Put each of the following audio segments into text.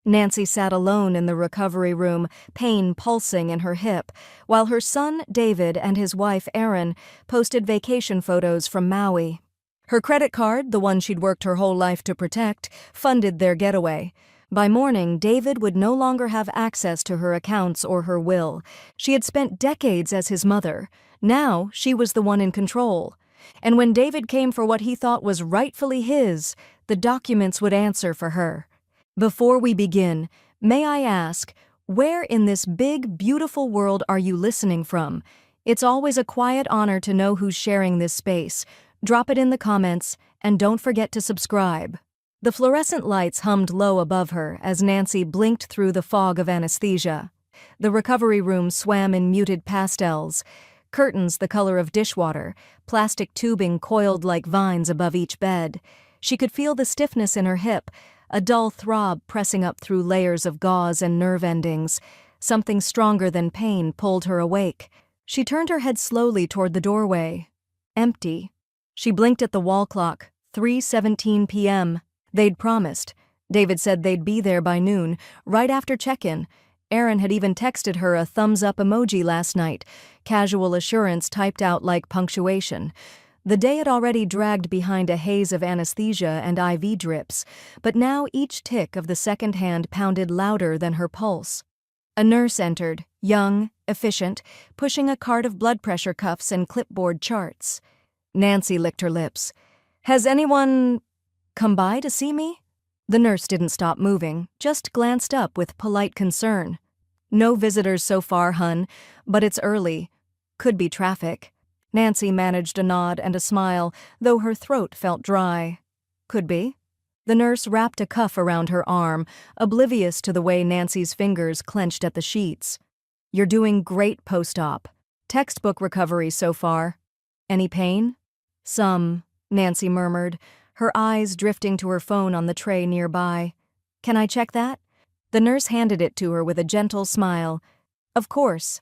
Nancy sat alone in the recovery room, pain pulsing in her hip, while her son, David, and his wife, Erin, posted vacation photos from Maui. Her credit card, the one she'd worked her whole life to protect, funded their getaway. By morning, David would no longer have access to her accounts or her will. She had spent decades as his mother. Now, she was the one in control. And when David came for what he thought was rightfully his, the documents would answer for her. Before we begin, may I ask, where in this big, beautiful world are you listening from? It's always a quiet honor to know who's sharing this space. Drop it in the comments, and don't forget to subscribe. The fluorescent lights hummed low above her as Nancy blinked through the fog of anesthesia. The recovery room swam in muted pastels, curtains the color of dishwater, plastic tubing coiled like vines above each bed. She could feel the stiffness in her hip, a dull throb pressing up through layers of gauze and nerve endings. Something stronger than pain pulled her awake. She turned her head slowly toward the doorway. Empty. She blinked at the wall clock, 3:17 p.m. They'd promised. David said they'd be there by noon, right after check-in. Erin had even texted her a thumbs-up emoji last night, casual assurance typed out like punctuation. The day had already dragged behind a haze of anesthesia and IV drips, but now each tick of the second hand pounded louder than her pulse. A nurse entered, young, efficient, pushing a cart of blood pressure cuffs and clipboard charts. Nancy licked her lips. "Has anyone come by to see me?" The nurse didn't stop moving, just glanced up with polite concern. "No visitors so far, hun, but it's early. Could be traffic." Nancy managed a nod and a smile, though her throat felt dry. "Could be." The nurse wrapped a cuff around her arm, oblivious to the way Nancy's fingers clenched at the sheets. "You're doing great post-op. Textbook recovery so far. Any pain?" "Some," Nancy murmured, her eyes drifting to her phone on the tray nearby. "Can I check that?" The nurse handed it to her with a gentle smile. "Of course."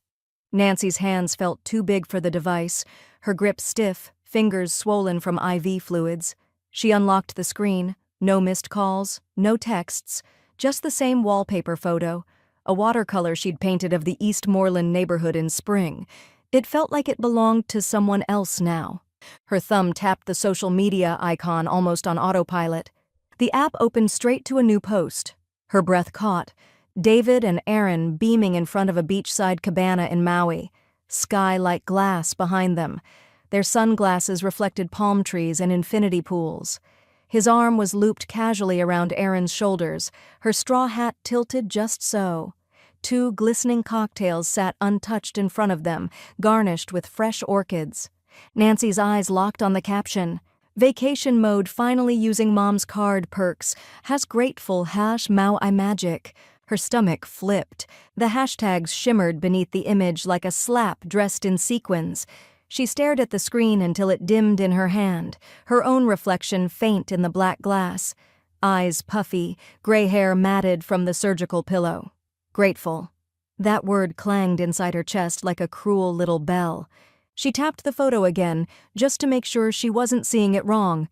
Nancy's hands felt too big for the device, her grip stiff, fingers swollen from IV fluids. She unlocked the screen. No missed calls, no texts, just the same wallpaper photo, a watercolor she'd painted of the Eastmoreland neighborhood in spring. It felt like it belonged to someone else now. Her thumb tapped the social media icon almost on autopilot. The app opened straight to a new post. Her breath caught. David and Erin beaming in front of a beachside cabana in Maui, sky like glass behind them. Their sunglasses reflected palm trees and infinity pools. His arm was looped casually around Erin's shoulders, her straw hat tilted just so. Two glistening cocktails sat untouched in front of them, garnished with fresh orchids. Nancy's eyes locked on the caption. "Vacation mode finally using mom's card perks. Has grateful #Mau I Magic." Her stomach flipped. The hashtags shimmered beneath the image like a slap dressed in sequins. She stared at the screen until it dimmed in her hand, her own reflection faint in the black glass. Eyes puffy, gray hair matted from the surgical pillow. Grateful. That word clanged inside her chest like a cruel little bell. She tapped the photo again, just to make sure she wasn't seeing it wrong.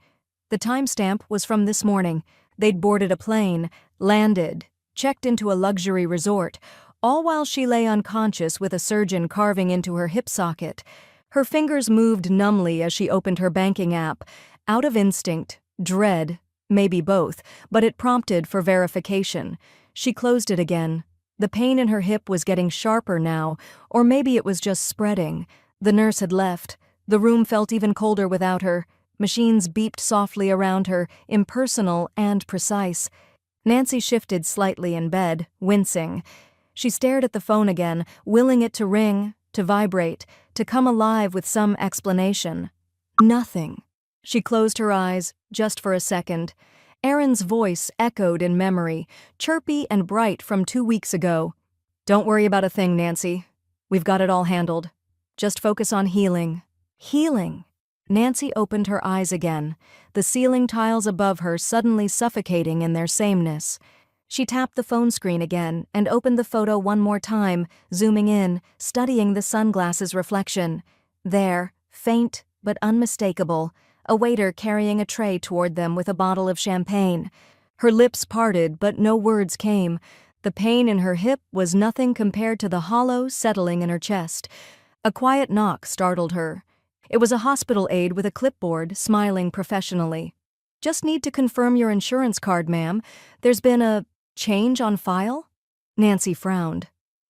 The timestamp was from this morning. They'd boarded a plane, landed, checked into a luxury resort, all while she lay unconscious with a surgeon carving into her hip socket. Her fingers moved numbly as she opened her banking app. Out of instinct, dread, maybe both, but it prompted for verification. She closed it again. The pain in her hip was getting sharper now, or maybe it was just spreading. The nurse had left. The room felt even colder without her. Machines beeped softly around her, impersonal and precise. Nancy shifted slightly in bed, wincing. She stared at the phone again, willing it to ring, to vibrate, to come alive with some explanation. Nothing. She closed her eyes, just for a second. Erin's voice echoed in memory, chirpy and bright from 2 weeks ago. "Don't worry about a thing, Nancy. We've got it all handled. Just focus on healing." Healing. Nancy opened her eyes again, the ceiling tiles above her suddenly suffocating in their sameness. She tapped the phone screen again and opened the photo one more time, zooming in, studying the sunglasses reflection. There, faint but unmistakable, a waiter carrying a tray toward them with a bottle of champagne. Her lips parted, but no words came. The pain in her hip was nothing compared to the hollow settling in her chest. A quiet knock startled her. It was a hospital aide with a clipboard, smiling professionally. "Just need to confirm your insurance card, ma'am. There's been a change on file?" Nancy frowned.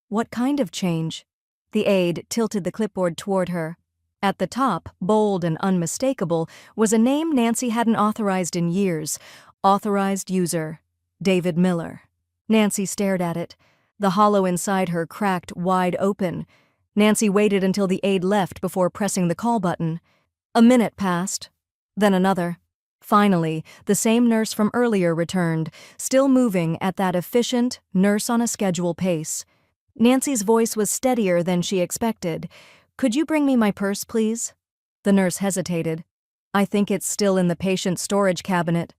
"What kind of change?" The aide tilted the clipboard toward her. At the top, bold and unmistakable, was a name Nancy hadn't authorized in years. Authorized user, David Miller. Nancy stared at it. The hollow inside her cracked wide open. Nancy waited until the aide left before pressing the call button. A minute passed, then another. Finally, the same nurse from earlier returned, still moving at that efficient, nurse-on-a-schedule pace. Nancy's voice was steadier than she expected. "Could you bring me my purse, please?" The nurse hesitated. "I think it's still in the patient storage cabinet."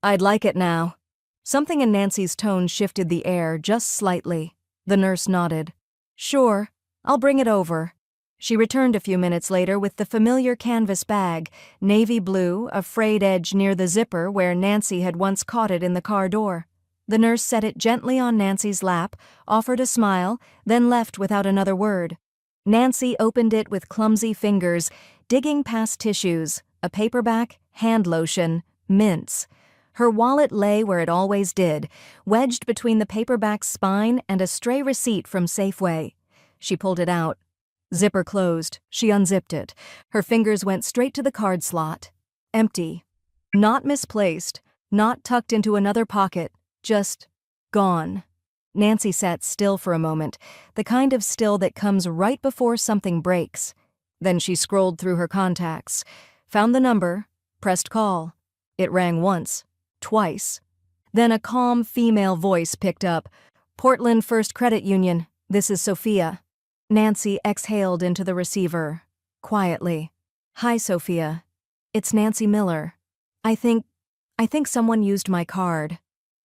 "I'd like it now." Something in Nancy's tone shifted the air just slightly. The nurse nodded. "Sure, I'll bring it over." She returned a few minutes later with the familiar canvas bag, navy blue, a frayed edge near the zipper where Nancy had once caught it in the car door. The nurse set it gently on Nancy's lap, offered a smile, then left without another word. Nancy opened it with clumsy fingers, digging past tissues, a paperback, hand lotion, mints. Her wallet lay where it always did, wedged between the paperback's spine and a stray receipt from Safeway. She pulled it out. Zipper closed. She unzipped it. Her fingers went straight to the card slot. Empty. Not misplaced, not tucked into another pocket, just gone. Nancy sat still for a moment, the kind of still that comes right before something breaks. Then she scrolled through her contacts, found the number, pressed call. It rang once, twice. Then a calm female voice picked up. "Portland First Credit Union, this is Sophia." Nancy exhaled into the receiver, quietly. "Hi, Sophia. It's Nancy Miller. I think someone used my card."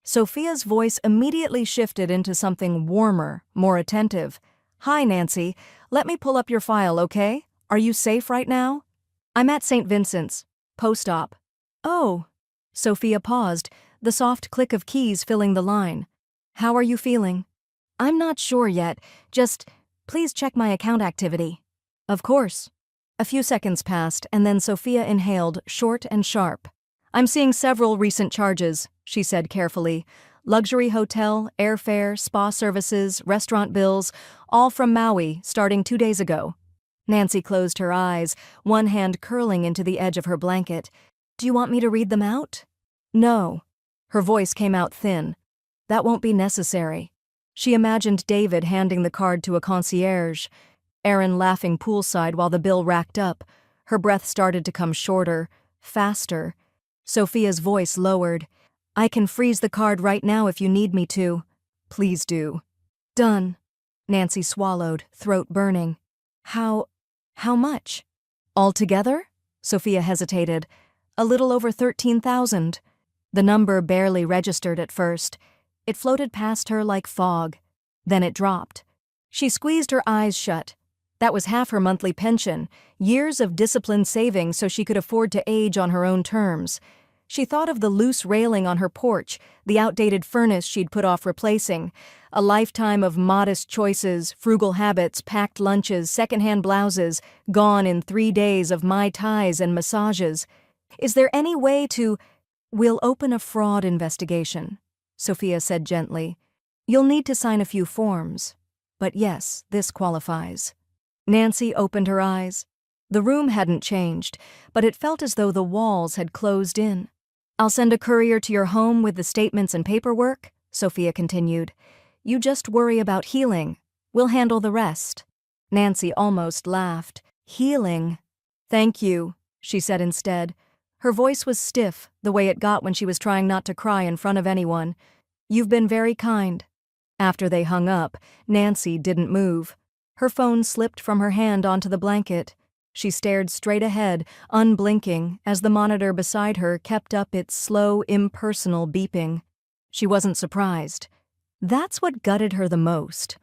Sophia's voice immediately shifted into something warmer, more attentive. "Hi, Nancy. Let me pull up your file, okay? Are you safe right now?" "I'm at St. Vincent's. Post-op." "Oh." Sophia paused, the soft click of keys filling the line. "How are you feeling?" "I'm not sure yet. Just, please check my account activity." "Of course." A few seconds passed, and then Sophia inhaled, short and sharp. "I'm seeing several recent charges," she said carefully. "Luxury hotel, airfare, spa services, restaurant bills, all from Maui, starting 2 days ago." Nancy closed her eyes, one hand curling into the edge of her blanket. "Do you want me to read them out?" "No." Her voice came out thin. "That won't be necessary." She imagined David handing the card to a concierge, Aaron laughing poolside while the bill racked up. Her breath started to come shorter, faster. Sophia's voice lowered. "I can freeze the card right now if you need me to." "Please do." "Done." Nancy swallowed, throat burning. How much?" "Altogether?" Sophia hesitated. "A little over 13,000. The number barely registered at first. It floated past her like fog. Then it dropped. She squeezed her eyes shut. That was half her monthly pension, years of disciplined saving so she could afford to age on her own terms. She thought of the loose railing on her porch, the outdated furnace she'd put off replacing, a lifetime of modest choices, frugal habits, packed lunches, secondhand blouses, gone in 3 days of Mai Tais and massages. Is there any way to— "We'll open a fraud investigation," Sophia said gently. "You'll need to sign a few forms. But yes, this qualifies." Nancy opened her eyes. The room hadn't changed, but it felt as though the walls had closed in. "I'll send a courier to your home with the statements and paperwork," Sophia continued. "You just worry about healing. We'll handle the rest." Nancy almost laughed. "Healing?" "Thank you," she said instead. Her voice was stiff, the way it got when she was trying not to cry in front of anyone. "You've been very kind." After they hung up, Nancy didn't move. Her phone slipped from her hand onto the blanket. She stared straight ahead, unblinking, as the monitor beside her kept up its slow, impersonal beeping. She wasn't surprised. That's what gutted her the most.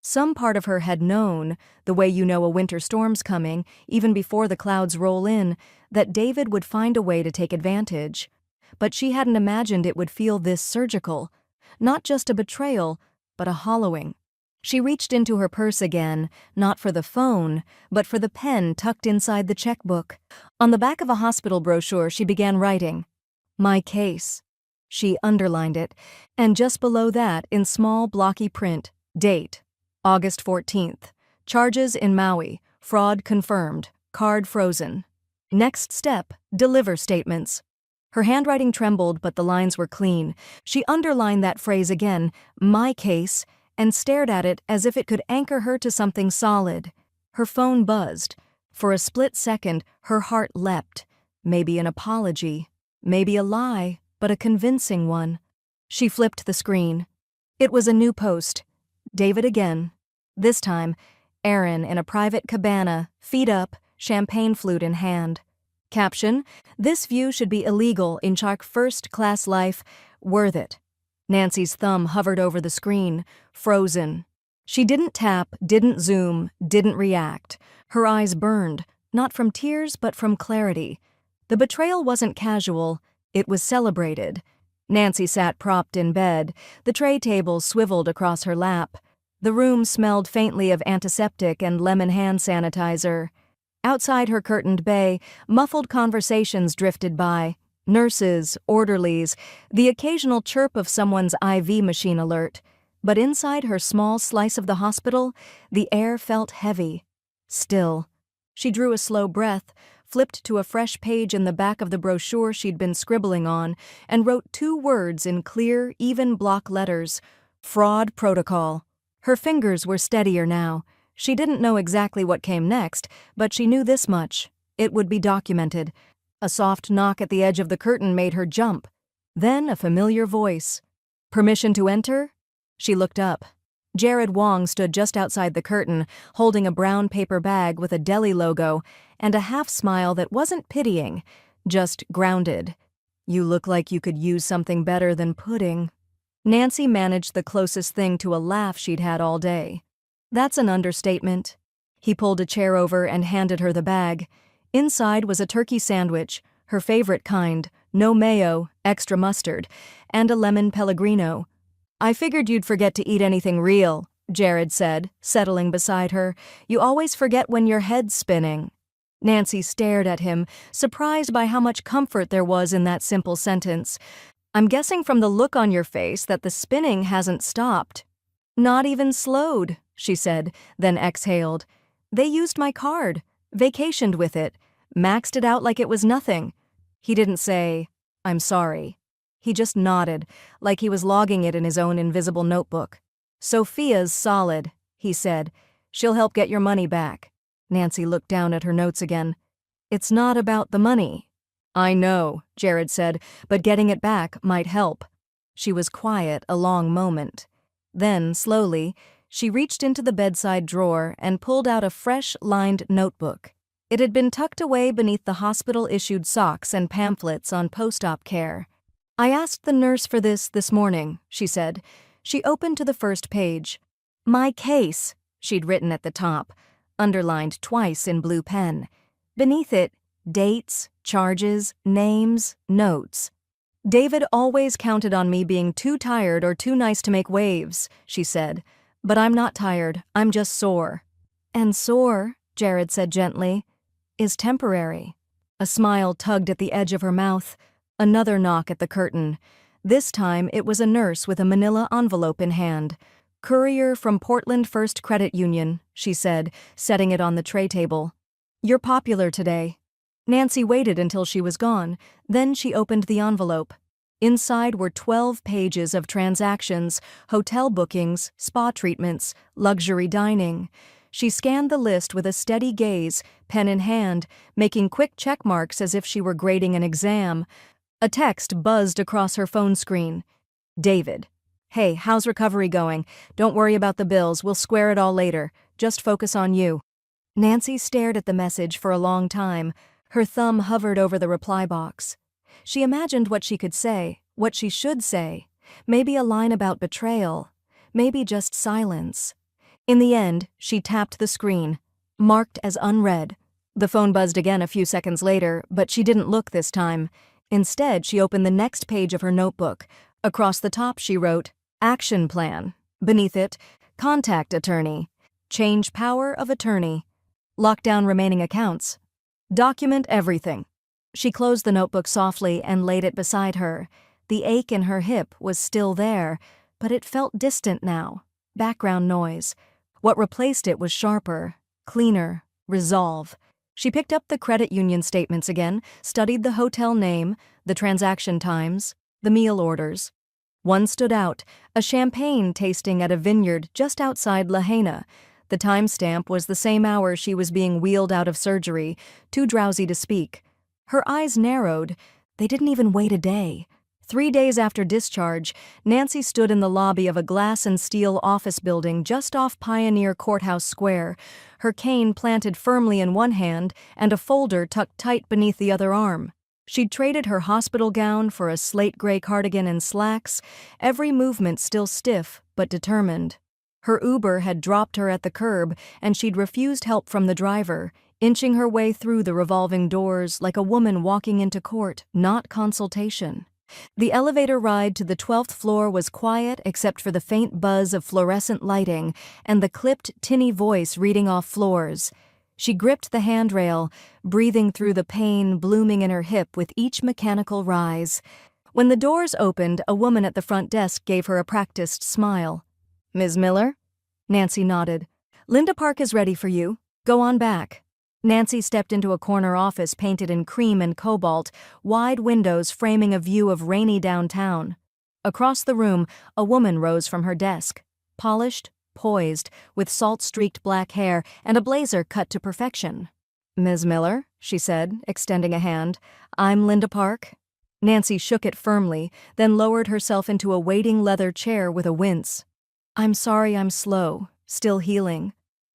Some part of her had known, the way you know a winter storm's coming, even before the clouds roll in, that David would find a way to take advantage. But she hadn't imagined it would feel this surgical. Not just a betrayal, but a hollowing. She reached into her purse again, not for the phone, but for the pen tucked inside the checkbook. On the back of a hospital brochure, she began writing, "My case." She underlined it, and just below that, in small blocky print, date, August 14th. Charges in Maui, fraud confirmed, card frozen. Next step, deliver statements. Her handwriting trembled, but the lines were clean. She underlined that phrase again, "my case," and stared at it as if it could anchor her to something solid. Her phone buzzed. For a split second, her heart leapt. Maybe an apology. Maybe a lie, but a convincing one. She flipped the screen. It was a new post. David again. This time, Aaron in a private cabana, feet up, champagne flute in hand. Caption, "This view should be illegal in Chark first-class life, worth it." Nancy's thumb hovered over the screen, frozen. She didn't tap, didn't zoom, didn't react. Her eyes burned, not from tears but from clarity. The betrayal wasn't casual, it was celebrated. Nancy sat propped in bed, the tray table swiveled across her lap. The room smelled faintly of antiseptic and lemon hand sanitizer. Outside her curtained bay, muffled conversations drifted by. Nurses, orderlies, the occasional chirp of someone's IV machine alert. But inside her small slice of the hospital, the air felt heavy. Still. She drew a slow breath, flipped to a fresh page in the back of the brochure she'd been scribbling on, and wrote 2 words in clear, even block letters. Fraud protocol. Her fingers were steadier now. She didn't know exactly what came next, but she knew this much. It would be documented. A soft knock at the edge of the curtain made her jump. Then a familiar voice. "Permission to enter?" She looked up. Jared Wong stood just outside the curtain, holding a brown paper bag with a deli logo and a half-smile that wasn't pitying, just grounded. "You look like you could use something better than pudding." Nancy managed the closest thing to a laugh she'd had all day. "That's an understatement." He pulled a chair over and handed her the bag. Inside was a turkey sandwich, her favorite kind, no mayo, extra mustard, and a lemon Pellegrino. "I figured you'd forget to eat anything real," Jared said, settling beside her. "You always forget when your head's spinning." Nancy stared at him, surprised by how much comfort there was in that simple sentence. "I'm guessing from the look on your face that the spinning hasn't stopped." "Not even slowed," she said, then exhaled. "They used my card, vacationed with it, maxed it out like it was nothing." He didn't say, "I'm sorry." He just nodded, like he was logging it in his own invisible notebook. "Sophia's solid," he said. "She'll help get your money back." Nancy looked down at her notes again. "It's not about the money." "I know," Jared said, "but getting it back might help." She was quiet a long moment. Then, slowly, she reached into the bedside drawer and pulled out a fresh, lined notebook. It had been tucked away beneath the hospital-issued socks and pamphlets on post-op care. "I asked the nurse for this morning," she said. She opened to the first page. "My case," she'd written at the top, underlined twice in blue pen. Beneath it, dates, charges, names, notes. "David always counted on me being too tired or too nice to make waves," she said. "But I'm not tired, I'm just sore." "And sore," Jared said gently, "is temporary." A smile tugged at the edge of her mouth. Another knock at the curtain. This time it was a nurse with a manila envelope in hand. "Courier from Portland First Credit Union," she said, setting it on the tray table. "You're popular today." Nancy waited until she was gone. Then she opened the envelope. Inside were 12 pages of transactions, hotel bookings, spa treatments, luxury dining. She scanned the list with a steady gaze, pen in hand, making quick check marks as if she were grading an exam. A text buzzed across her phone screen. "David. Hey, how's recovery going? Don't worry about the bills, we'll square it all later. Just focus on you." Nancy stared at the message for a long time. Her thumb hovered over the reply box. She imagined what she could say, what she should say. Maybe a line about betrayal. Maybe just silence. In the end, she tapped the screen, marked as unread. The phone buzzed again a few seconds later, but she didn't look this time. Instead, she opened the next page of her notebook. Across the top, she wrote, Action Plan. Beneath it, Contact Attorney. Change Power of Attorney. Lock down remaining accounts. Document everything. She closed the notebook softly and laid it beside her. The ache in her hip was still there, but it felt distant now. Background noise. What replaced it was sharper, cleaner, resolve. She picked up the credit union statements again, studied the hotel name, the transaction times, the meal orders. One stood out, a champagne tasting at a vineyard just outside Lahaina. The timestamp was the same hour she was being wheeled out of surgery, too drowsy to speak. Her eyes narrowed. They didn't even wait a day. 3 days after discharge, Nancy stood in the lobby of a glass and steel office building just off Pioneer Courthouse Square, her cane planted firmly in one hand and a folder tucked tight beneath the other arm. She'd traded her hospital gown for a slate gray cardigan and slacks, every movement still stiff but determined. Her Uber had dropped her at the curb, and she'd refused help from the driver, inching her way through the revolving doors like a woman walking into court, not consultation. The elevator ride to the 12th floor was quiet except for the faint buzz of fluorescent lighting and the clipped, tinny voice reading off floors. She gripped the handrail, breathing through the pain blooming in her hip with each mechanical rise. When the doors opened, a woman at the front desk gave her a practiced smile. "Ms. Miller?" Nancy nodded. "Linda Park is ready for you. Go on back." Nancy stepped into a corner office painted in cream and cobalt, wide windows framing a view of rainy downtown. Across the room, a woman rose from her desk, polished, poised, with salt-streaked black hair and a blazer cut to perfection. "Ms. Miller," she said, extending a hand, "I'm Linda Park." Nancy shook it firmly, then lowered herself into a waiting leather chair with a wince. "I'm sorry I'm slow, still healing."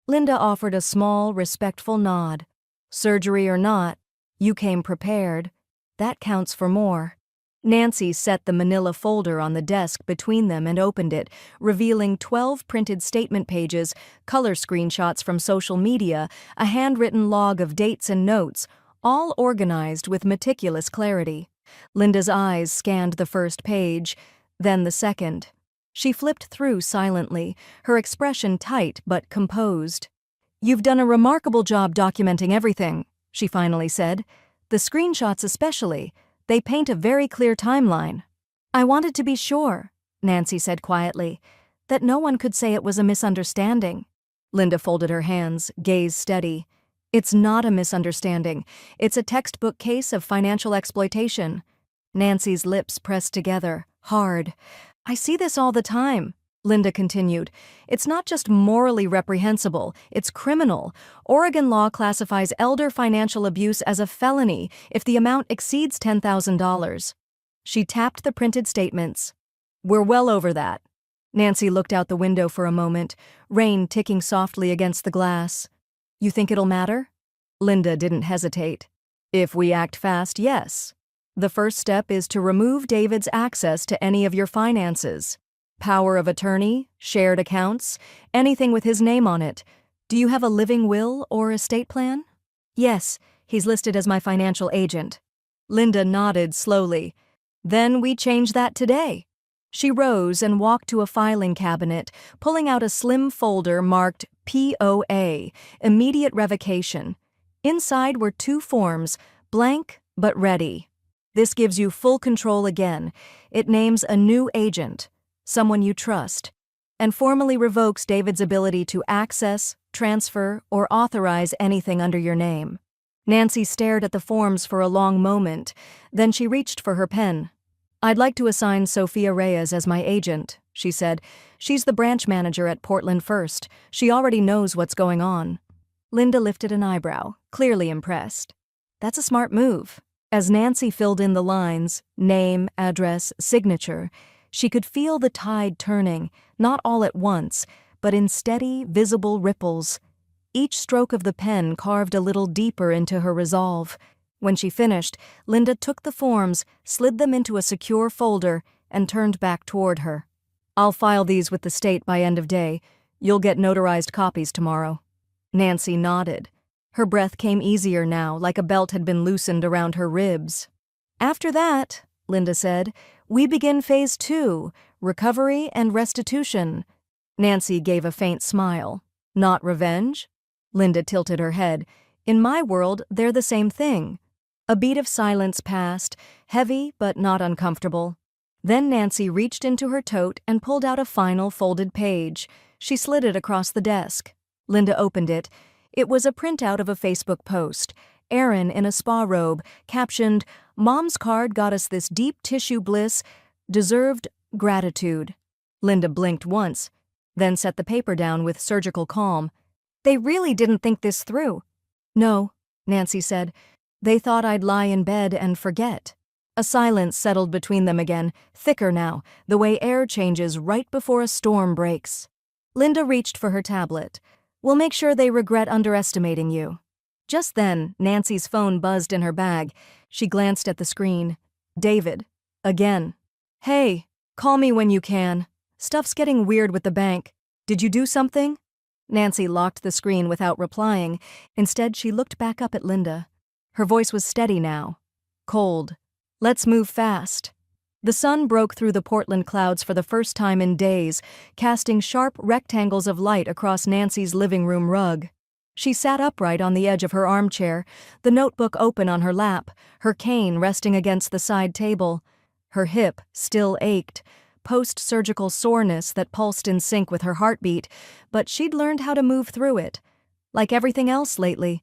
Linda offered a small, respectful nod. "Surgery or not, you came prepared. That counts for more." Nancy set the manila folder on the desk between them and opened it, revealing 12 printed statement pages, color screenshots from social media, a handwritten log of dates and notes, all organized with meticulous clarity. Linda's eyes scanned the first page, then the second. She flipped through silently, her expression tight but composed. "You've done a remarkable job documenting everything," she finally said. "The screenshots especially. They paint a very clear timeline." "I wanted to be sure," Nancy said quietly, "that no one could say it was a misunderstanding." Linda folded her hands, gaze steady. "It's not a misunderstanding. It's a textbook case of financial exploitation." Nancy's lips pressed together, hard. "I see this all the time," Linda continued. "It's not just morally reprehensible, it's criminal. Oregon law classifies elder financial abuse as a felony if the amount exceeds $10,000. She tapped the printed statements. "We're well over that." Nancy looked out the window for a moment, rain ticking softly against the glass. "You think it'll matter?" Linda didn't hesitate. "If we act fast, yes. The first step is to remove David's access to any of your finances. Power of attorney, shared accounts, anything with his name on it. Do you have a living will or estate plan?" "Yes, he's listed as my financial agent." Linda nodded slowly. "Then we change that today." She rose and walked to a filing cabinet, pulling out a slim folder marked POA, Immediate Revocation. Inside were 2 forms, blank but ready. This gives you full control again. It names a new agent, someone you trust, and formally revokes David's ability to access, transfer, or authorize anything under your name. Nancy stared at the forms for a long moment, then she reached for her pen. "I'd like to assign Sophia Reyes as my agent," she said. "She's the branch manager at Portland First. She already knows what's going on." Linda lifted an eyebrow, clearly impressed. "That's a smart move." As Nancy filled in the lines, name, address, signature, she could feel the tide turning, not all at once, but in steady, visible ripples. Each stroke of the pen carved a little deeper into her resolve. When she finished, Linda took the forms, slid them into a secure folder, and turned back toward her. "I'll file these with the state by end of day. You'll get notarized copies tomorrow." Nancy nodded. Her breath came easier now, like a belt had been loosened around her ribs. After that, Linda said, we begin phase 2, recovery and restitution. Nancy gave a faint smile. Not revenge? Linda tilted her head. In my world, they're the same thing. A beat of silence passed, heavy but not uncomfortable. Then Nancy reached into her tote and pulled out a final folded page. She slid it across the desk. Linda opened it. It was a printout of a Facebook post. Erin in a spa robe, captioned, "Mom's card got us this deep tissue bliss, deserved gratitude." Linda blinked once, then set the paper down with surgical calm. They really didn't think this through. No, Nancy said. They thought I'd lie in bed and forget. A silence settled between them again, thicker now, the way air changes right before a storm breaks. Linda reached for her tablet. We'll make sure they regret underestimating you. Just then, Nancy's phone buzzed in her bag. She glanced at the screen. David. Again. Hey, call me when you can. Stuff's getting weird with the bank. Did you do something? Nancy locked the screen without replying. Instead, she looked back up at Linda. Her voice was steady now. Cold. Let's move fast. The sun broke through the Portland clouds for the first time in days, casting sharp rectangles of light across Nancy's living room rug. She sat upright on the edge of her armchair, the notebook open on her lap, her cane resting against the side table. Her hip still ached, post-surgical soreness that pulsed in sync with her heartbeat, but she'd learned how to move through it. Like everything else lately,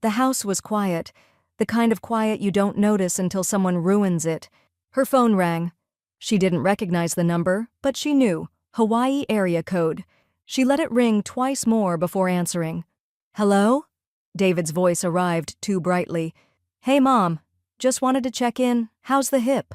the house was quiet, the kind of quiet you don't notice until someone ruins it. Her phone rang. She didn't recognize the number, but she knew. Hawaii area code. She let it ring twice more before answering. Hello? David's voice arrived too brightly. Hey, Mom. Just wanted to check in. How's the hip?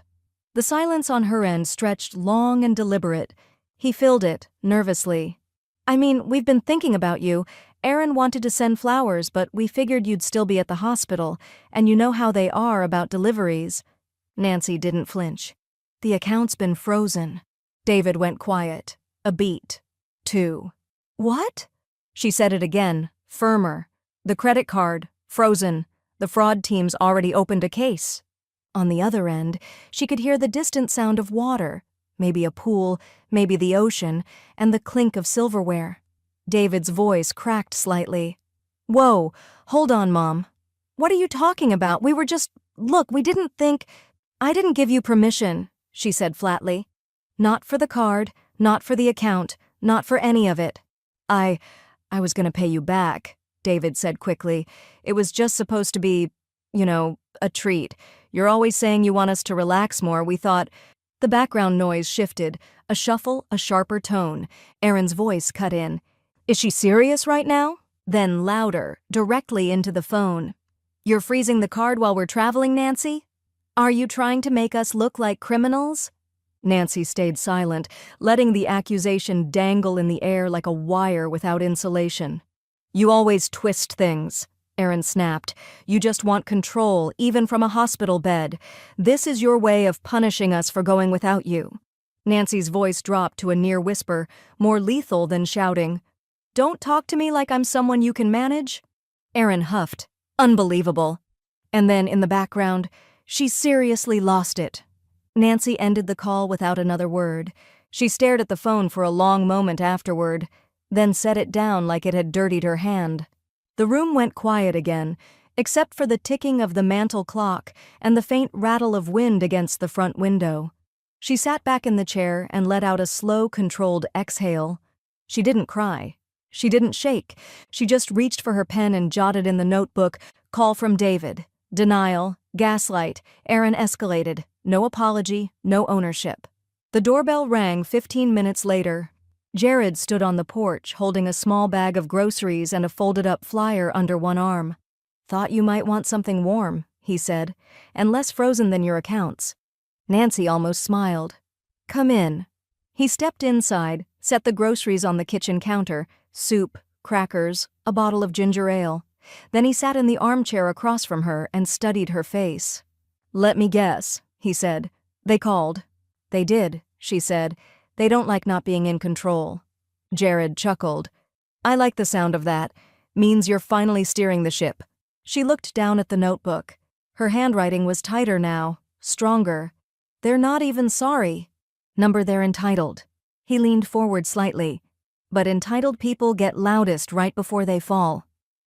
The silence on her end stretched long and deliberate. He filled it, nervously. I mean, we've been thinking about you. Erin wanted to send flowers, but we figured you'd still be at the hospital, and you know how they are about deliveries. Nancy didn't flinch. The account's been frozen. David went quiet. A beat. 2. What? She said it again, firmer. The credit card, frozen. The fraud team's already opened a case. On the other end, she could hear the distant sound of water, maybe a pool, maybe the ocean, and the clink of silverware. David's voice cracked slightly. Whoa, hold on, Mom. What are you talking about? We were just… Look, we didn't think… I didn't give you permission, she said flatly. Not for the card, not for the account, not for any of it. I was going to pay you back, David said quickly. It was just supposed to be, a treat. You're always saying you want us to relax more. We thought… The background noise shifted, a shuffle, a sharper tone. Erin's voice cut in. Is she serious right now? Then louder, directly into the phone. You're freezing the card while we're traveling, Nancy? Are you trying to make us look like criminals? Nancy stayed silent, letting the accusation dangle in the air like a wire without insulation. You always twist things, Erin snapped. You just want control, even from a hospital bed. This is your way of punishing us for going without you. Nancy's voice dropped to a near whisper, more lethal than shouting. Don't talk to me like I'm someone you can manage. Erin huffed. Unbelievable. And then, in the background, she seriously lost it. Nancy ended the call without another word. She stared at the phone for a long moment afterward, then set it down like it had dirtied her hand. The room went quiet again, except for the ticking of the mantel clock and the faint rattle of wind against the front window. She sat back in the chair and let out a slow, controlled exhale. She didn't cry. She didn't shake. She just reached for her pen and jotted in the notebook, call from David. Denial, gaslight, Erin escalated. No apology, no ownership. The doorbell rang 15 minutes later. Jared stood on the porch, holding a small bag of groceries and a folded-up flyer under one arm. Thought you might want something warm, he said, and less frozen than your accounts. Nancy almost smiled. Come in. He stepped inside, set the groceries on the kitchen counter, soup, crackers, a bottle of ginger ale. Then he sat in the armchair across from her and studied her face. Let me guess, he said. They called. They did, she said. They don't like not being in control. Jared chuckled. I like the sound of that. Means you're finally steering the ship. She looked down at the notebook. Her handwriting was tighter now. stronger. They're not even sorry. Number they're entitled. He leaned forward slightly. But entitled people get loudest right before they fall.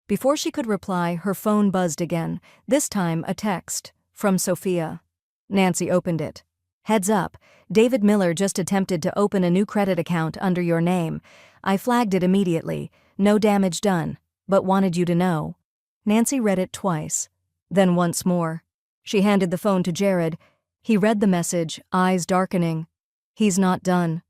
Before she could reply, her phone buzzed again, this time a text from Sophia. Nancy opened it. Heads up, David Miller just attempted to open a new credit account under your name. I flagged it immediately. No damage done, but wanted you to know. Nancy read it twice, then once more. She handed the phone to Jared. He read the message, eyes darkening. He's not done.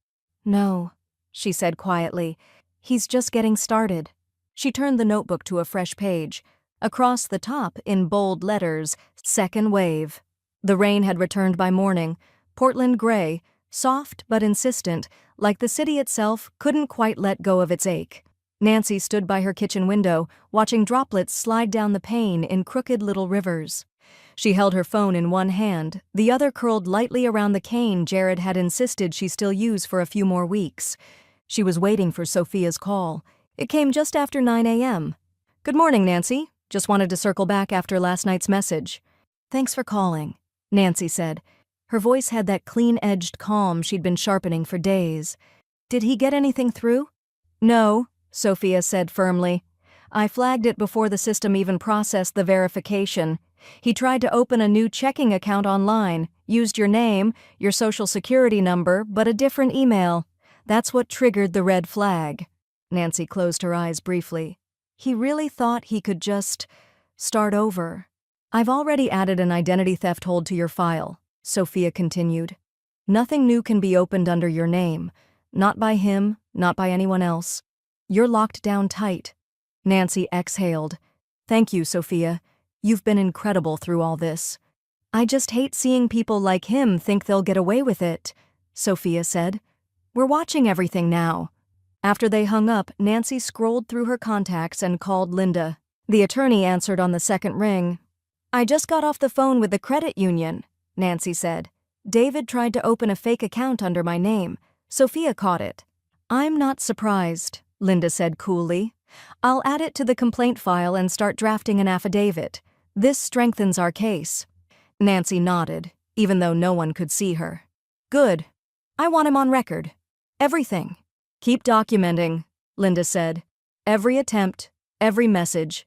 No, she said quietly. He's just getting started. She turned the notebook to a fresh page. Across the top, in bold letters, second wave. The rain had returned by morning. Portland gray, soft but insistent, like the city itself couldn't quite let go of its ache. Nancy stood by her kitchen window, watching droplets slide down the pane in crooked little rivers. She held her phone in one hand, the other curled lightly around the cane Jared had insisted she still use for a few more weeks. She was waiting for Sophia's call. It came just after 9 a.m. Good morning, Nancy. Just wanted to circle back after last night's message. Thanks for calling, Nancy said. Her voice had that clean-edged calm she'd been sharpening for days. Did he get anything through? No, Sophia said firmly. I flagged it before the system even processed the verification. He tried to open a new checking account online, used your name, your social security number, but a different email. That's what triggered the red flag. Nancy closed her eyes briefly. He really thought he could just start over. I've already added an identity theft hold to your file, Sophia continued. Nothing new can be opened under your name. Not by him, not by anyone else. You're locked down tight. Nancy exhaled. Thank you, Sophia. You've been incredible through all this. I just hate seeing people like him think they'll get away with it, Sophia said. We're watching everything now. After they hung up, Nancy scrolled through her contacts and called Linda. The attorney answered on the second ring. I just got off the phone with the credit union, Nancy said. David tried to open a fake account under my name. Sophia caught it. I'm not surprised, Linda said coolly. I'll add it to the complaint file and start drafting an affidavit. This strengthens our case. Nancy nodded, even though no one could see her. Good. I want him on record. Everything. Keep documenting, Linda said. Every attempt, every message.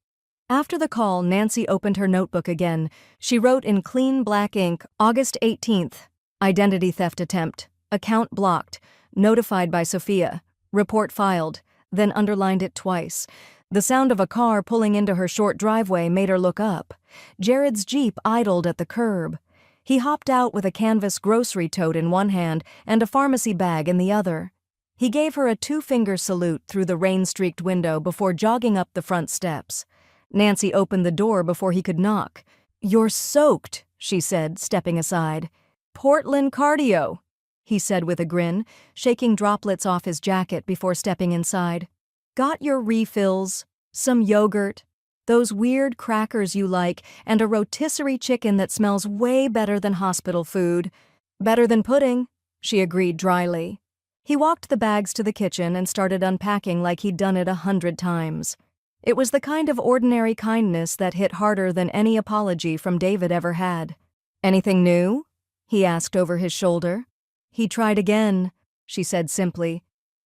After the call, Nancy opened her notebook again. She wrote in clean black ink, August 18th, identity theft attempt, account blocked, notified by Sophia, report filed, then underlined it twice. The sound of a car pulling into her short driveway made her look up. Jared's Jeep idled at the curb. He hopped out with a canvas grocery tote in one hand and a pharmacy bag in the other. He gave her a two-finger salute through the rain-streaked window before jogging up the front steps. Nancy opened the door before he could knock. You're soaked, she said, stepping aside. Portland cardio, he said with a grin, shaking droplets off his jacket before stepping inside. Got your refills, some yogurt, those weird crackers you like, and a rotisserie chicken that smells way better than hospital food. Better than pudding, she agreed dryly. He walked the bags to the kitchen and started unpacking like he'd done it 100 times. It was the kind of ordinary kindness that hit harder than any apology from David ever had. Anything new? He asked over his shoulder. He tried again, she said simply.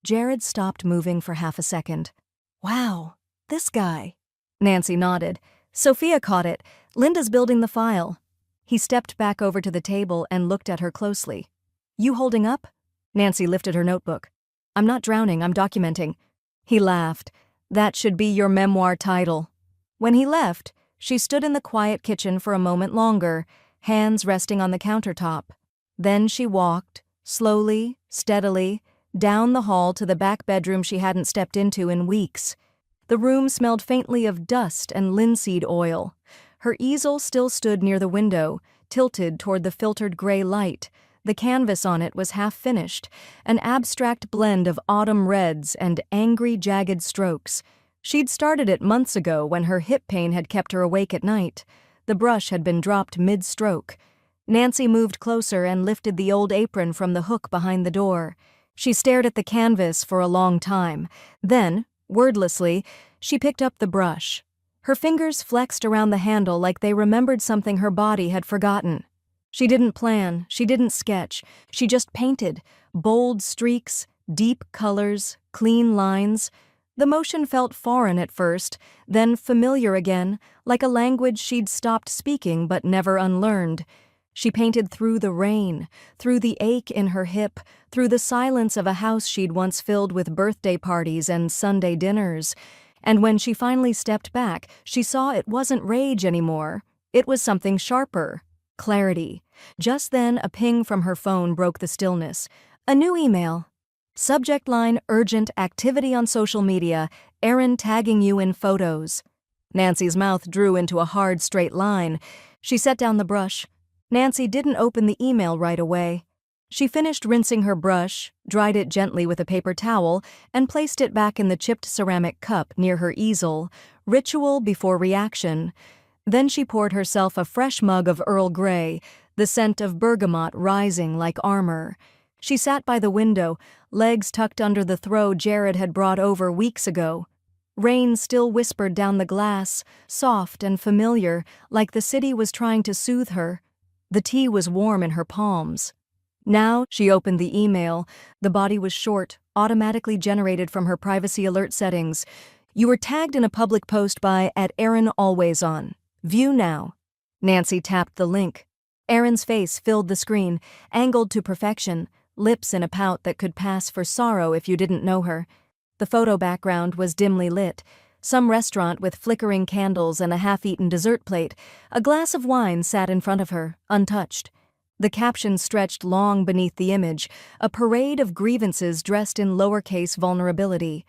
Jared stopped moving for half a second. Wow, this guy. Nancy nodded. Sophia caught it. Linda's building the file. He stepped back over to the table and looked at her closely. You holding up? Nancy lifted her notebook. I'm not drowning, I'm documenting. He laughed. That should be your memoir title. When he left, she stood in the quiet kitchen for a moment longer, hands resting on the countertop. Then she walked, slowly, steadily, down the hall to the back bedroom she hadn't stepped into in weeks. The room smelled faintly of dust and linseed oil. Her easel still stood near the window, tilted toward the filtered gray light. The canvas on it was half-finished, an abstract blend of autumn reds and angry, jagged strokes. She'd started it months ago when her hip pain had kept her awake at night. The brush had been dropped mid-stroke. Nancy moved closer and lifted the old apron from the hook behind the door. She stared at the canvas for a long time. Then, wordlessly, she picked up the brush. Her fingers flexed around the handle like they remembered something her body had forgotten. She didn't plan, she didn't sketch, she just painted. Bold streaks, deep colors, clean lines. The motion felt foreign at first, then familiar again, like a language she'd stopped speaking but never unlearned. She painted through the rain, through the ache in her hip, through the silence of a house she'd once filled with birthday parties and Sunday dinners. And when she finally stepped back, she saw it wasn't rage anymore. It was something sharper. Clarity. Just then, a ping from her phone broke the stillness. A new email. Subject line: urgent activity on social media. Erin tagging you in photos. Nancy's mouth drew into a hard, straight line. She set down the brush. Nancy didn't open the email right away. She finished rinsing her brush, dried it gently with a paper towel, and placed it back in the chipped ceramic cup near her easel. Ritual before reaction. Then she poured herself a fresh mug of Earl Grey, the scent of bergamot rising like armor. She sat by the window, legs tucked under the throw Jared had brought over weeks ago. Rain still whispered down the glass, soft and familiar, like the city was trying to soothe her. The tea was warm in her palms. Now she opened the email. The body was short, automatically generated from her privacy alert settings. You were tagged in a public post by @ErinAlwaysOn. View now. Nancy tapped the link. Erin's face filled the screen, angled to perfection, lips in a pout that could pass for sorrow if you didn't know her. The photo background was dimly lit. Some restaurant with flickering candles and a half-eaten dessert plate. A glass of wine sat in front of her, untouched. The caption stretched long beneath the image, a parade of grievances dressed in lowercase vulnerability.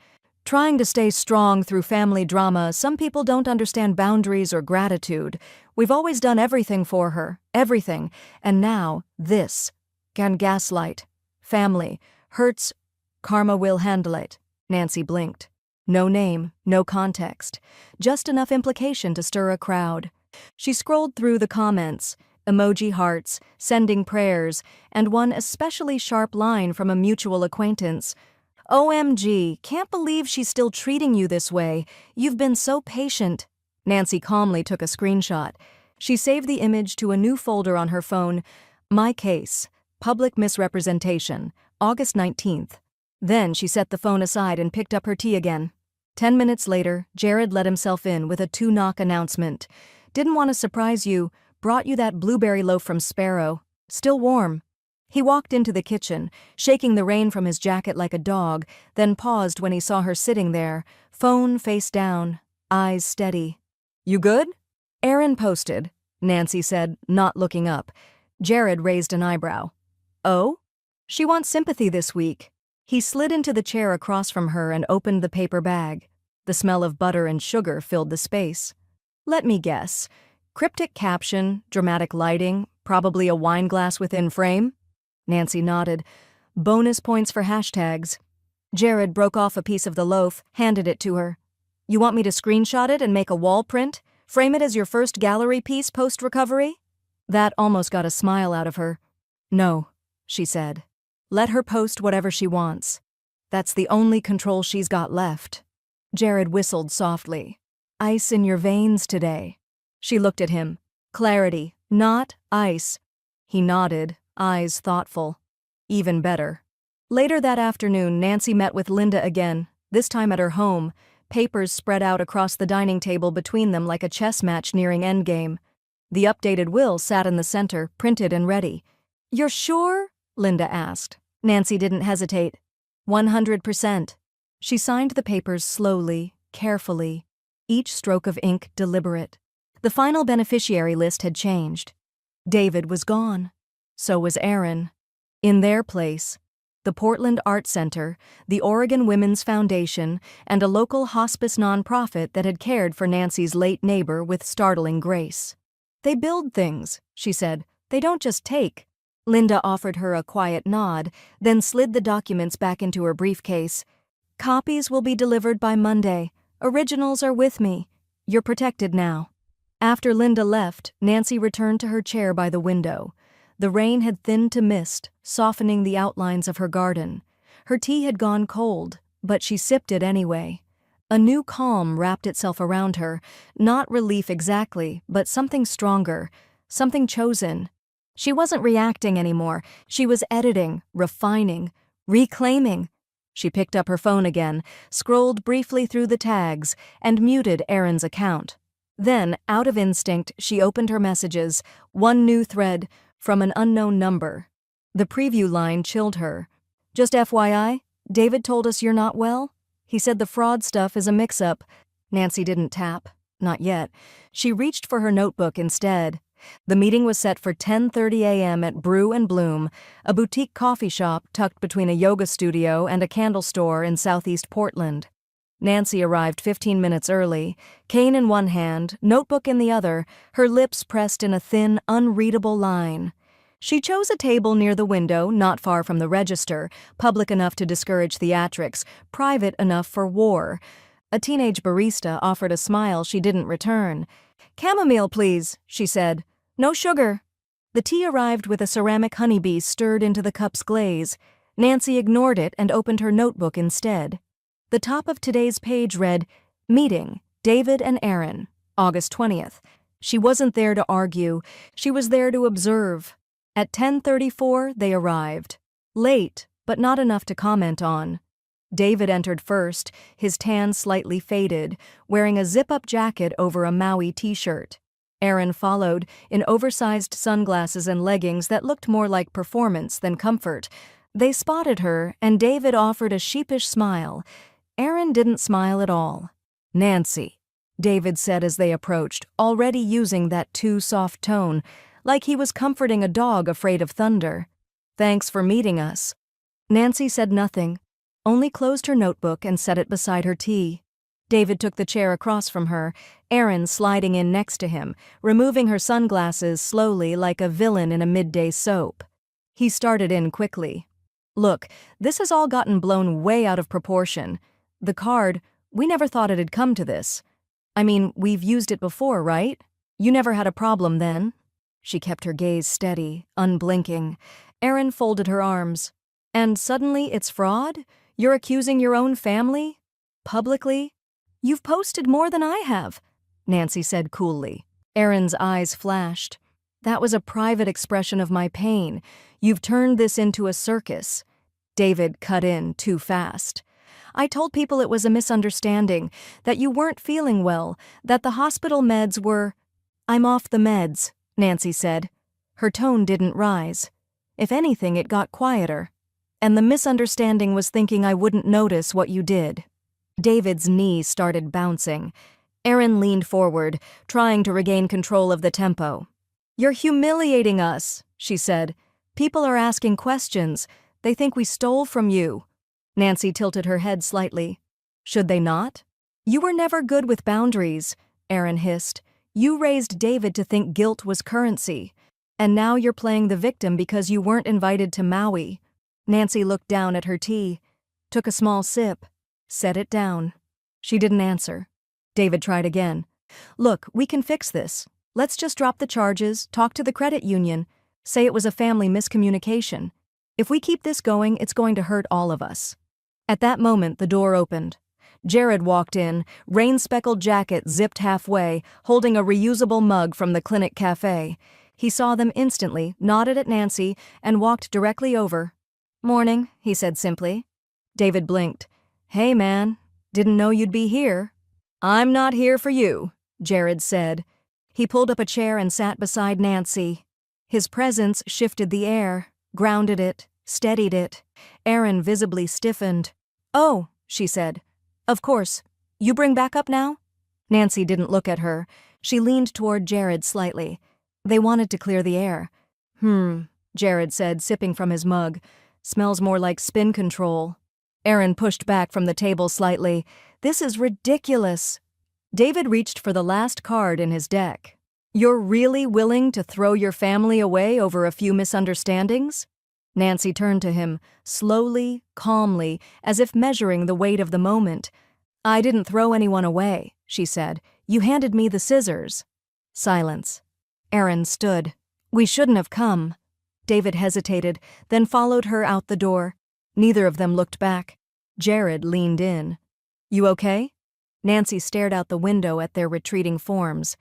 Trying to stay strong through family drama, some people don't understand boundaries or gratitude. We've always done everything for her, everything, and now this. Can gaslight. Family. Hurts. Karma will handle it. Nancy blinked. No name, no context. Just enough implication to stir a crowd. She scrolled through the comments. Emoji hearts, sending prayers, and one especially sharp line from a mutual acquaintance. OMG, can't believe she's still treating you this way. You've been so patient. Nancy calmly took a screenshot. She saved the image to a new folder on her phone. My case. Public misrepresentation. August 19th. Then she set the phone aside and picked up her tea again. 10 minutes later, Jared let himself in with a 2-knock announcement. Didn't want to surprise you. Brought you that blueberry loaf from Sparrow. Still warm. He walked into the kitchen, shaking the rain from his jacket like a dog, then paused when he saw her sitting there, phone face down, eyes steady. You good? Erin posted, Nancy said, not looking up. Jared raised an eyebrow. Oh? She wants sympathy this week. He slid into the chair across from her and opened the paper bag. The smell of butter and sugar filled the space. Let me guess. Cryptic caption, dramatic lighting, probably a wine glass within frame? Nancy nodded. Bonus points for hashtags. Jared broke off a piece of the loaf, handed it to her. You want me to screenshot it and make a wall print? Frame it as your first gallery piece post-recovery? That almost got a smile out of her. No, she said. Let her post whatever she wants. That's the only control she's got left. Jared whistled softly. Ice in your veins today. She looked at him. Clarity, not ice. He nodded, eyes thoughtful. Even better. Later that afternoon, Nancy met with Linda again, this time at her home, papers spread out across the dining table between them like a chess match nearing endgame. The updated will sat in the center, printed and ready. You're sure? Linda asked. Nancy didn't hesitate. 100%. She signed the papers slowly, carefully, each stroke of ink deliberate. The final beneficiary list had changed. David was gone. So was Erin. In their place, the Portland Art Center, the Oregon Women's Foundation, and a local hospice nonprofit that had cared for Nancy's late neighbor with startling grace. They build things, she said. They don't just take. Linda offered her a quiet nod, then slid the documents back into her briefcase. Copies will be delivered by Monday. Originals are with me. You're protected now. After Linda left, Nancy returned to her chair by the window. The rain had thinned to mist, softening the outlines of her garden. Her tea had gone cold, but she sipped it anyway. A new calm wrapped itself around her, not relief exactly, but something stronger, something chosen. She wasn't reacting anymore. She was editing, refining, reclaiming. She picked up her phone again, scrolled briefly through the tags, and muted Aaron's account. Then, out of instinct, she opened her messages, one new thread, from an unknown number. The preview line chilled her. "Just FYI, David told us you're not well. He said the fraud stuff is a mix-up." Nancy didn't tap. Not yet. She reached for her notebook instead. The meeting was set for 10:30 a.m. at Brew and Bloom, a boutique coffee shop tucked between a yoga studio and a candle store in southeast Portland. Nancy arrived 15 minutes early, cane in one hand, notebook in the other, her lips pressed in a thin, unreadable line. She chose a table near the window, not far from the register, public enough to discourage theatrics, private enough for war. A teenage barista offered a smile she didn't return. "Chamomile, please," she said. "No sugar." The tea arrived with a ceramic honeybee stirred into the cup's glaze. Nancy ignored it and opened her notebook instead. The top of today's page read, "Meeting, David and Aaron, August 20th. She wasn't there to argue. She was there to observe. At 10:34, they arrived. Late, but not enough to comment on. David entered first, his tan slightly faded, wearing a zip-up jacket over a Maui t-shirt. Aaron followed, in oversized sunglasses and leggings that looked more like performance than comfort. They spotted her, and David offered a sheepish smile. Aaron didn't smile at all. "Nancy," David said as they approached, already using that too soft tone, like he was comforting a dog afraid of thunder. "Thanks for meeting us." Nancy said nothing, only closed her notebook and set it beside her tea. David took the chair across from her, Aaron sliding in next to him, removing her sunglasses slowly like a villain in a midday soap. He started in quickly. "Look, this has all gotten blown way out of proportion. The card, we never thought it'd come to this. I mean, we've used it before, right? You never had a problem then?" She kept her gaze steady, unblinking. Aaron folded her arms. "And suddenly it's fraud? You're accusing your own family? Publicly?" "You've posted more than I have," Nancy said coolly. Aaron's eyes flashed. "That was a private expression of my pain. You've turned this into a circus." David cut in too fast. "I told people it was a misunderstanding, that you weren't feeling well, that the hospital meds were—" "I'm off the meds," Nancy said. Her tone didn't rise. If anything, it got quieter. "And the misunderstanding was thinking I wouldn't notice what you did." David's knee started bouncing. Aaron leaned forward, trying to regain control of the tempo. "You're humiliating us," she said. "People are asking questions. They think we stole from you." Nancy tilted her head slightly. "Should they not?" "You were never good with boundaries," Aaron hissed. "You raised David to think guilt was currency. And now you're playing the victim because you weren't invited to Maui." Nancy looked down at her tea, took a small sip, set it down. She didn't answer. David tried again. "Look, we can fix this. Let's just drop the charges, talk to the credit union, say it was a family miscommunication. If we keep this going, it's going to hurt all of us." At that moment, the door opened. Jared walked in, rain-speckled jacket zipped halfway, holding a reusable mug from the clinic cafe. He saw them instantly, nodded at Nancy, and walked directly over. "Morning," he said simply. David blinked. "Hey, man. Didn't know you'd be here." "I'm not here for you," Jared said. He pulled up a chair and sat beside Nancy. His presence shifted the air, grounded it, steadied it. Aaron visibly stiffened. "Oh," she said. "Of course. You bring backup now?" Nancy didn't look at her. She leaned toward Jared slightly. They wanted to clear the air. Jared said, sipping from his mug. "Smells more like spin control." Aaron pushed back from the table slightly. "This is ridiculous." David reached for the last card in his deck. "You're really willing to throw your family away over a few misunderstandings?" Nancy turned to him, slowly, calmly, as if measuring the weight of the moment. "I didn't throw anyone away," she said. "You handed me the scissors." Silence. Aaron stood. "We shouldn't have come." David hesitated, then followed her out the door. Neither of them looked back. Jared leaned in. "You okay?" Nancy stared out the window at their retreating forms.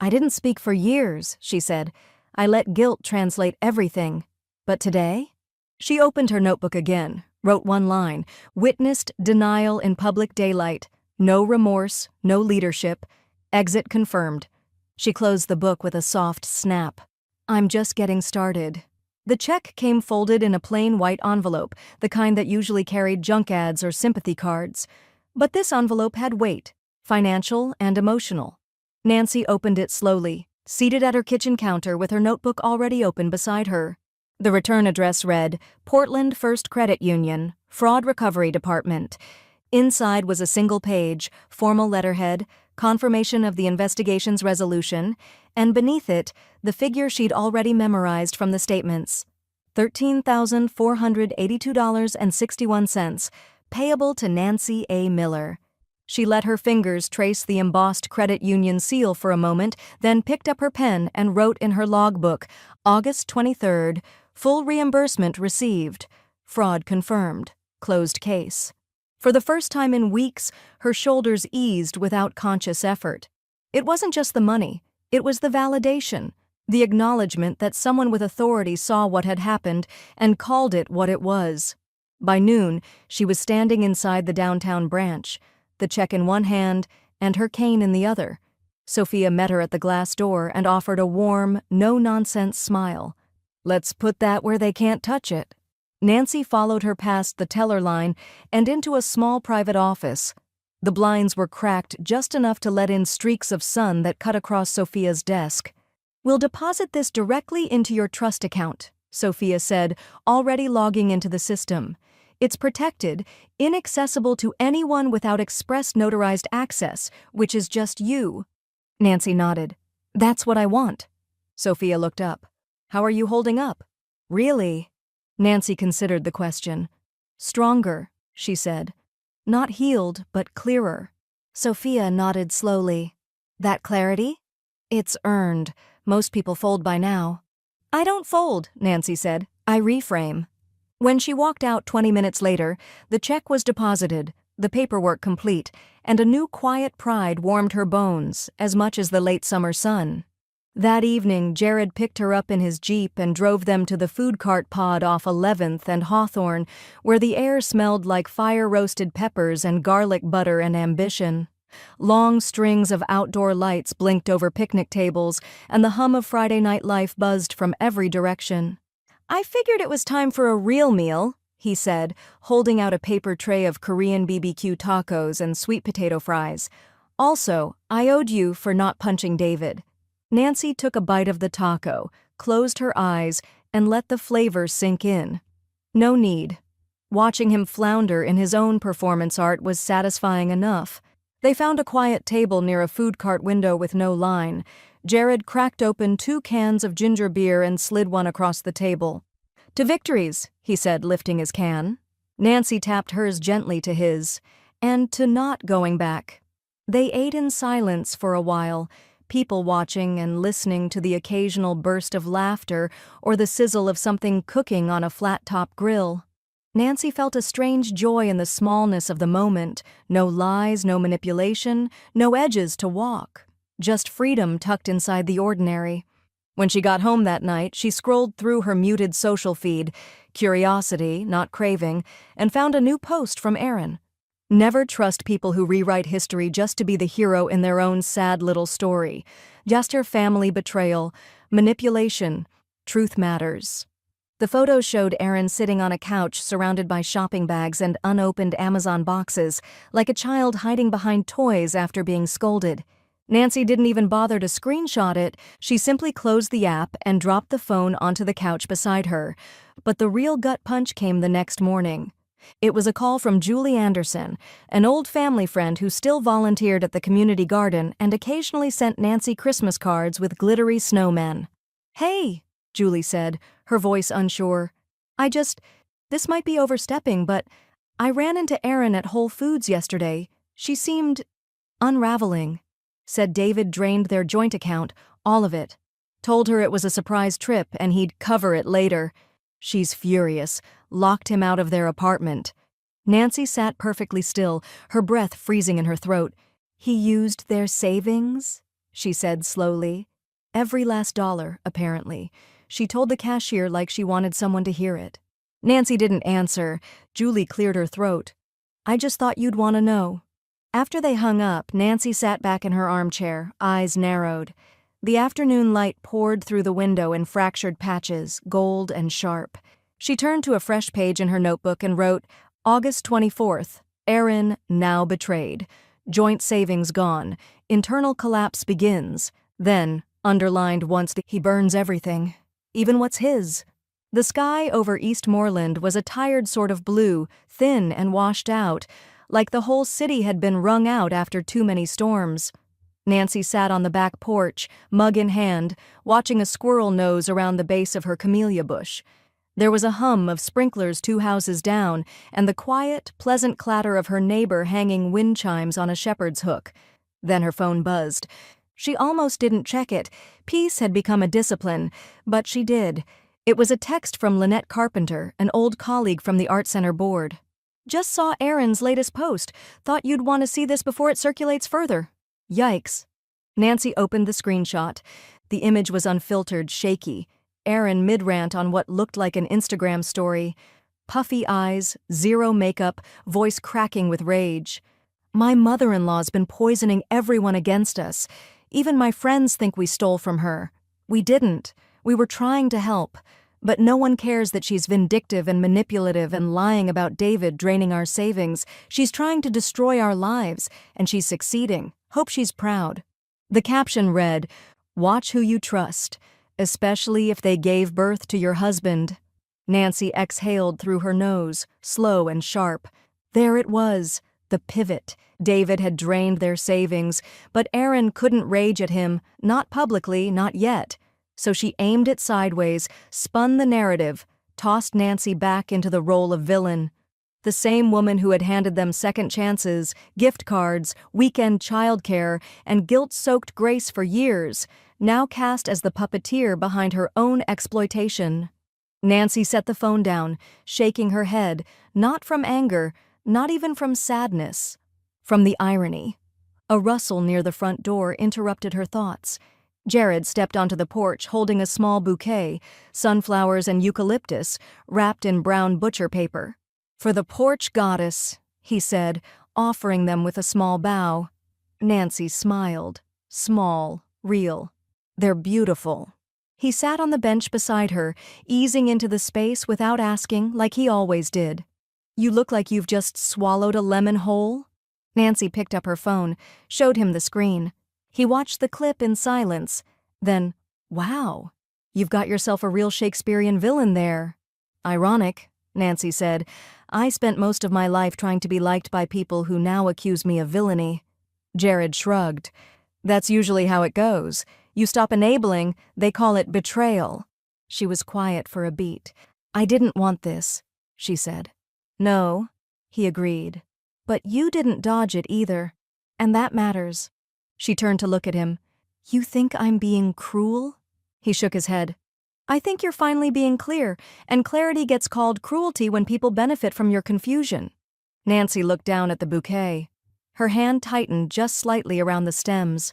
"I didn't speak for years," she said. I let guilt translate everything. But today? She opened her notebook again, wrote one line, witnessed denial in public daylight, no remorse, no leadership, exit confirmed. She closed the book with a soft snap. I'm just getting started. The check came folded in a plain white envelope, the kind that usually carried junk ads or sympathy cards. But this envelope had weight, financial and emotional. Nancy opened it slowly, seated at her kitchen counter with her notebook already open beside her. The return address read, Portland First Credit Union, Fraud Recovery Department. Inside was a single page, formal letterhead, confirmation of the investigation's resolution, and beneath it, the figure she'd already memorized from the statements. $13,482.61, payable to Nancy A. Miller. She let her fingers trace the embossed credit union seal for a moment, then picked up her pen and wrote in her logbook, August 23rd, full reimbursement received. Fraud confirmed. Closed case. For the first time in weeks, her shoulders eased without conscious effort. It wasn't just the money, it was the validation, the acknowledgement that someone with authority saw what had happened and called it what it was. By noon, she was standing inside the downtown branch, the check in one hand and her cane in the other. Sophia met her at the glass door and offered a warm, no-nonsense smile. Let's put that where they can't touch it. Nancy followed her past the teller line and into a small private office. The blinds were cracked just enough to let in streaks of sun that cut across Sophia's desk. We'll deposit this directly into your trust account, Sophia said, already logging into the system. It's protected, inaccessible to anyone without express notarized access, which is just you. Nancy nodded. That's what I want. Sophia looked up. How are you holding up? Really? Nancy considered the question. Stronger, she said. Not healed, but clearer. Sophia nodded slowly. That clarity? It's earned. Most people fold by now. I don't fold, Nancy said. I reframe. When she walked out 20 minutes later, the check was deposited, the paperwork complete, and a new quiet pride warmed her bones as much as the late summer sun. That evening, Jared picked her up in his Jeep and drove them to the food cart pod off 11th and Hawthorne, where the air smelled like fire-roasted peppers and garlic butter and ambition. Long strings of outdoor lights blinked over picnic tables, and the hum of Friday night life buzzed from every direction. I figured it was time for a real meal, he said, holding out a paper tray of Korean BBQ tacos and sweet potato fries. Also, I owed you for not punching David. Nancy took a bite of the taco, closed her eyes, and let the flavor sink in. No need. Watching him flounder in his own performance art was satisfying enough. They found a quiet table near a food cart window with no line. Jared cracked open 2 cans of ginger beer and slid one across the table. To victories, he said, lifting his can. Nancy tapped hers gently to his, and to not going back. They ate in silence for a while, people watching and listening to the occasional burst of laughter or the sizzle of something cooking on a flat-top grill. Nancy felt a strange joy in the smallness of the moment, no lies, no manipulation, no edges to walk, just freedom tucked inside the ordinary. When she got home that night, she scrolled through her muted social feed, curiosity, not craving, and found a new post from Aaron. Never trust people who rewrite history just to be the hero in their own sad little story. Just her family betrayal, manipulation, truth matters. The photos showed Aaron sitting on a couch surrounded by shopping bags and unopened Amazon boxes, like a child hiding behind toys after being scolded. Nancy didn't even bother to screenshot it. She simply closed the app and dropped the phone onto the couch beside her. But the real gut punch came the next morning. It was a call from Julie Anderson, an old family friend who still volunteered at the community garden and occasionally sent Nancy Christmas cards with glittery snowmen. Hey, Julie said, her voice unsure. This might be overstepping, but I ran into Erin at Whole Foods yesterday. She seemed unraveling. Said David drained their joint account, all of it. Told her it was a surprise trip and he'd cover it later. She's furious, locked him out of their apartment. Nancy sat perfectly still, her breath freezing in her throat. He used their savings, she said slowly. Every last dollar, apparently. She told the cashier like she wanted someone to hear it. Nancy didn't answer. Julie cleared her throat. I just thought you'd want to know. After they hung up, Nancy sat back in her armchair, eyes narrowed. The afternoon light poured through the window in fractured patches, gold and sharp. She turned to a fresh page in her notebook and wrote, August 24th, Aaron now betrayed. Joint savings gone. Internal collapse begins. Then, underlined once, he burns everything. Even what's his. The sky over Eastmoreland was a tired sort of blue, thin and washed out, like the whole city had been wrung out after too many storms. Nancy sat on the back porch, mug in hand, watching a squirrel nose around the base of her camellia bush. There was a hum of sprinklers 2 houses down, and the quiet, pleasant clatter of her neighbor hanging wind chimes on a shepherd's hook. Then her phone buzzed. She almost didn't check it. Peace had become a discipline, but she did. It was a text from Lynette Carpenter, an old colleague from the Art Center board. Just saw Aaron's latest post. Thought you'd want to see this before it circulates further. Yikes. Nancy opened the screenshot. The image was unfiltered, shaky. Aaron mid-rant on what looked like an Instagram story. Puffy eyes, zero makeup, voice cracking with rage. My mother-in-law's been poisoning everyone against us. Even my friends think we stole from her. We didn't. We were trying to help. But no one cares that she's vindictive and manipulative and lying about David draining our savings. She's trying to destroy our lives, and she's succeeding. Hope she's proud. The caption read, Watch who you trust, especially if they gave birth to your husband. Nancy exhaled through her nose, slow and sharp. There it was, the pivot. David had drained their savings, but Aaron couldn't rage at him, not publicly, not yet. So she aimed it sideways, spun the narrative, tossed Nancy back into the role of villain. The same woman who had handed them second chances, gift cards, weekend childcare, and guilt-soaked grace for years, now cast as the puppeteer behind her own exploitation. Nancy set the phone down, shaking her head, not from anger, not even from sadness, from the irony. A rustle near the front door interrupted her thoughts. Jared stepped onto the porch holding a small bouquet, sunflowers and eucalyptus, wrapped in brown butcher paper. For the porch goddess, he said, offering them with a small bow. Nancy smiled. Small, real. They're beautiful. He sat on the bench beside her, easing into the space without asking, like he always did. You look like you've just swallowed a lemon whole? Nancy picked up her phone, showed him the screen. He watched the clip in silence. Then, wow, you've got yourself a real Shakespearean villain there. Ironic, Nancy said. I spent most of my life trying to be liked by people who now accuse me of villainy. Jared shrugged. That's usually how it goes. You stop enabling, they call it betrayal. She was quiet for a beat. I didn't want this, she said. No, he agreed. But you didn't dodge it either. And that matters. She turned to look at him. You think I'm being cruel? He shook his head. I think you're finally being clear, and clarity gets called cruelty when people benefit from your confusion. Nancy looked down at the bouquet. Her hand tightened just slightly around the stems.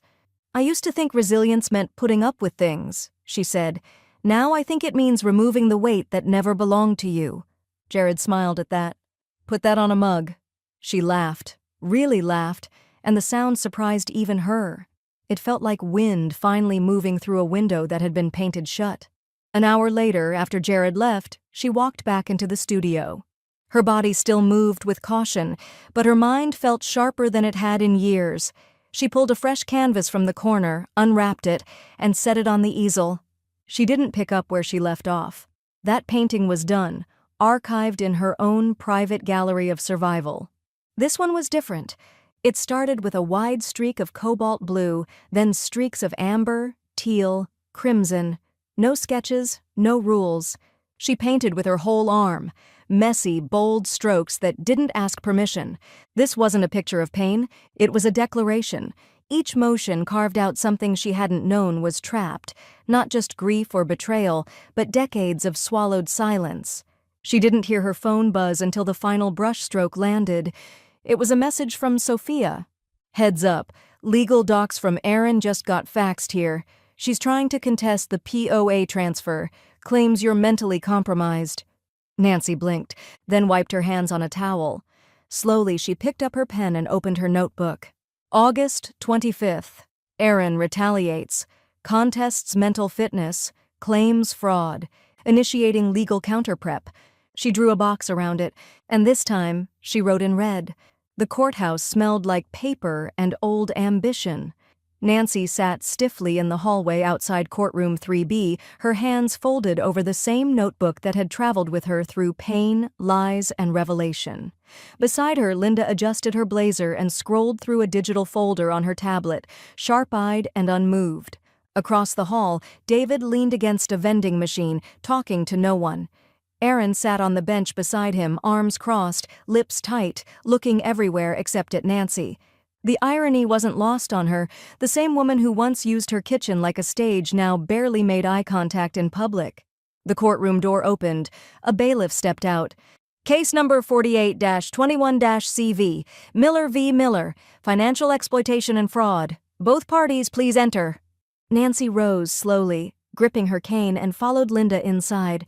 I used to think resilience meant putting up with things, she said. Now I think it means removing the weight that never belonged to you. Jared smiled at that. Put that on a mug. She laughed, really laughed, and the sound surprised even her. It felt like wind finally moving through a window that had been painted shut. An hour later, after Jared left, she walked back into the studio. Her body still moved with caution, but her mind felt sharper than it had in years. She pulled a fresh canvas from the corner, unwrapped it, and set it on the easel. She didn't pick up where she left off. That painting was done, archived in her own private gallery of survival. This one was different. It started with a wide streak of cobalt blue, then streaks of amber, teal, crimson. No sketches, no rules. She painted with her whole arm, messy, bold strokes that didn't ask permission. This wasn't a picture of pain, it was a declaration. Each motion carved out something she hadn't known was trapped, not just grief or betrayal, but decades of swallowed silence. She didn't hear her phone buzz until the final brushstroke landed. It was a message from Sophia. Heads up, legal docs from Aaron just got faxed here. She's trying to contest the POA transfer, claims you're mentally compromised." Nancy blinked, then wiped her hands on a towel. Slowly, she picked up her pen and opened her notebook. August 25th. Aaron retaliates. Contests mental fitness. Claims fraud. Initiating legal counterprep. She drew a box around it, and this time, she wrote in red. The courthouse smelled like paper and old ambition. Nancy sat stiffly in the hallway outside courtroom 3B, her hands folded over the same notebook that had traveled with her through pain, lies, and revelation. Beside her, Linda adjusted her blazer and scrolled through a digital folder on her tablet, sharp-eyed and unmoved. Across the hall, David leaned against a vending machine, talking to no one. Aaron sat on the bench beside him, arms crossed, lips tight, looking everywhere except at Nancy. The irony wasn't lost on her. The same woman who once used her kitchen like a stage now barely made eye contact in public. The courtroom door opened. A bailiff stepped out. "Case number 48-21-CV, Miller v. Miller, financial exploitation and fraud. Both parties please enter." Nancy rose slowly, gripping her cane, and followed Linda inside.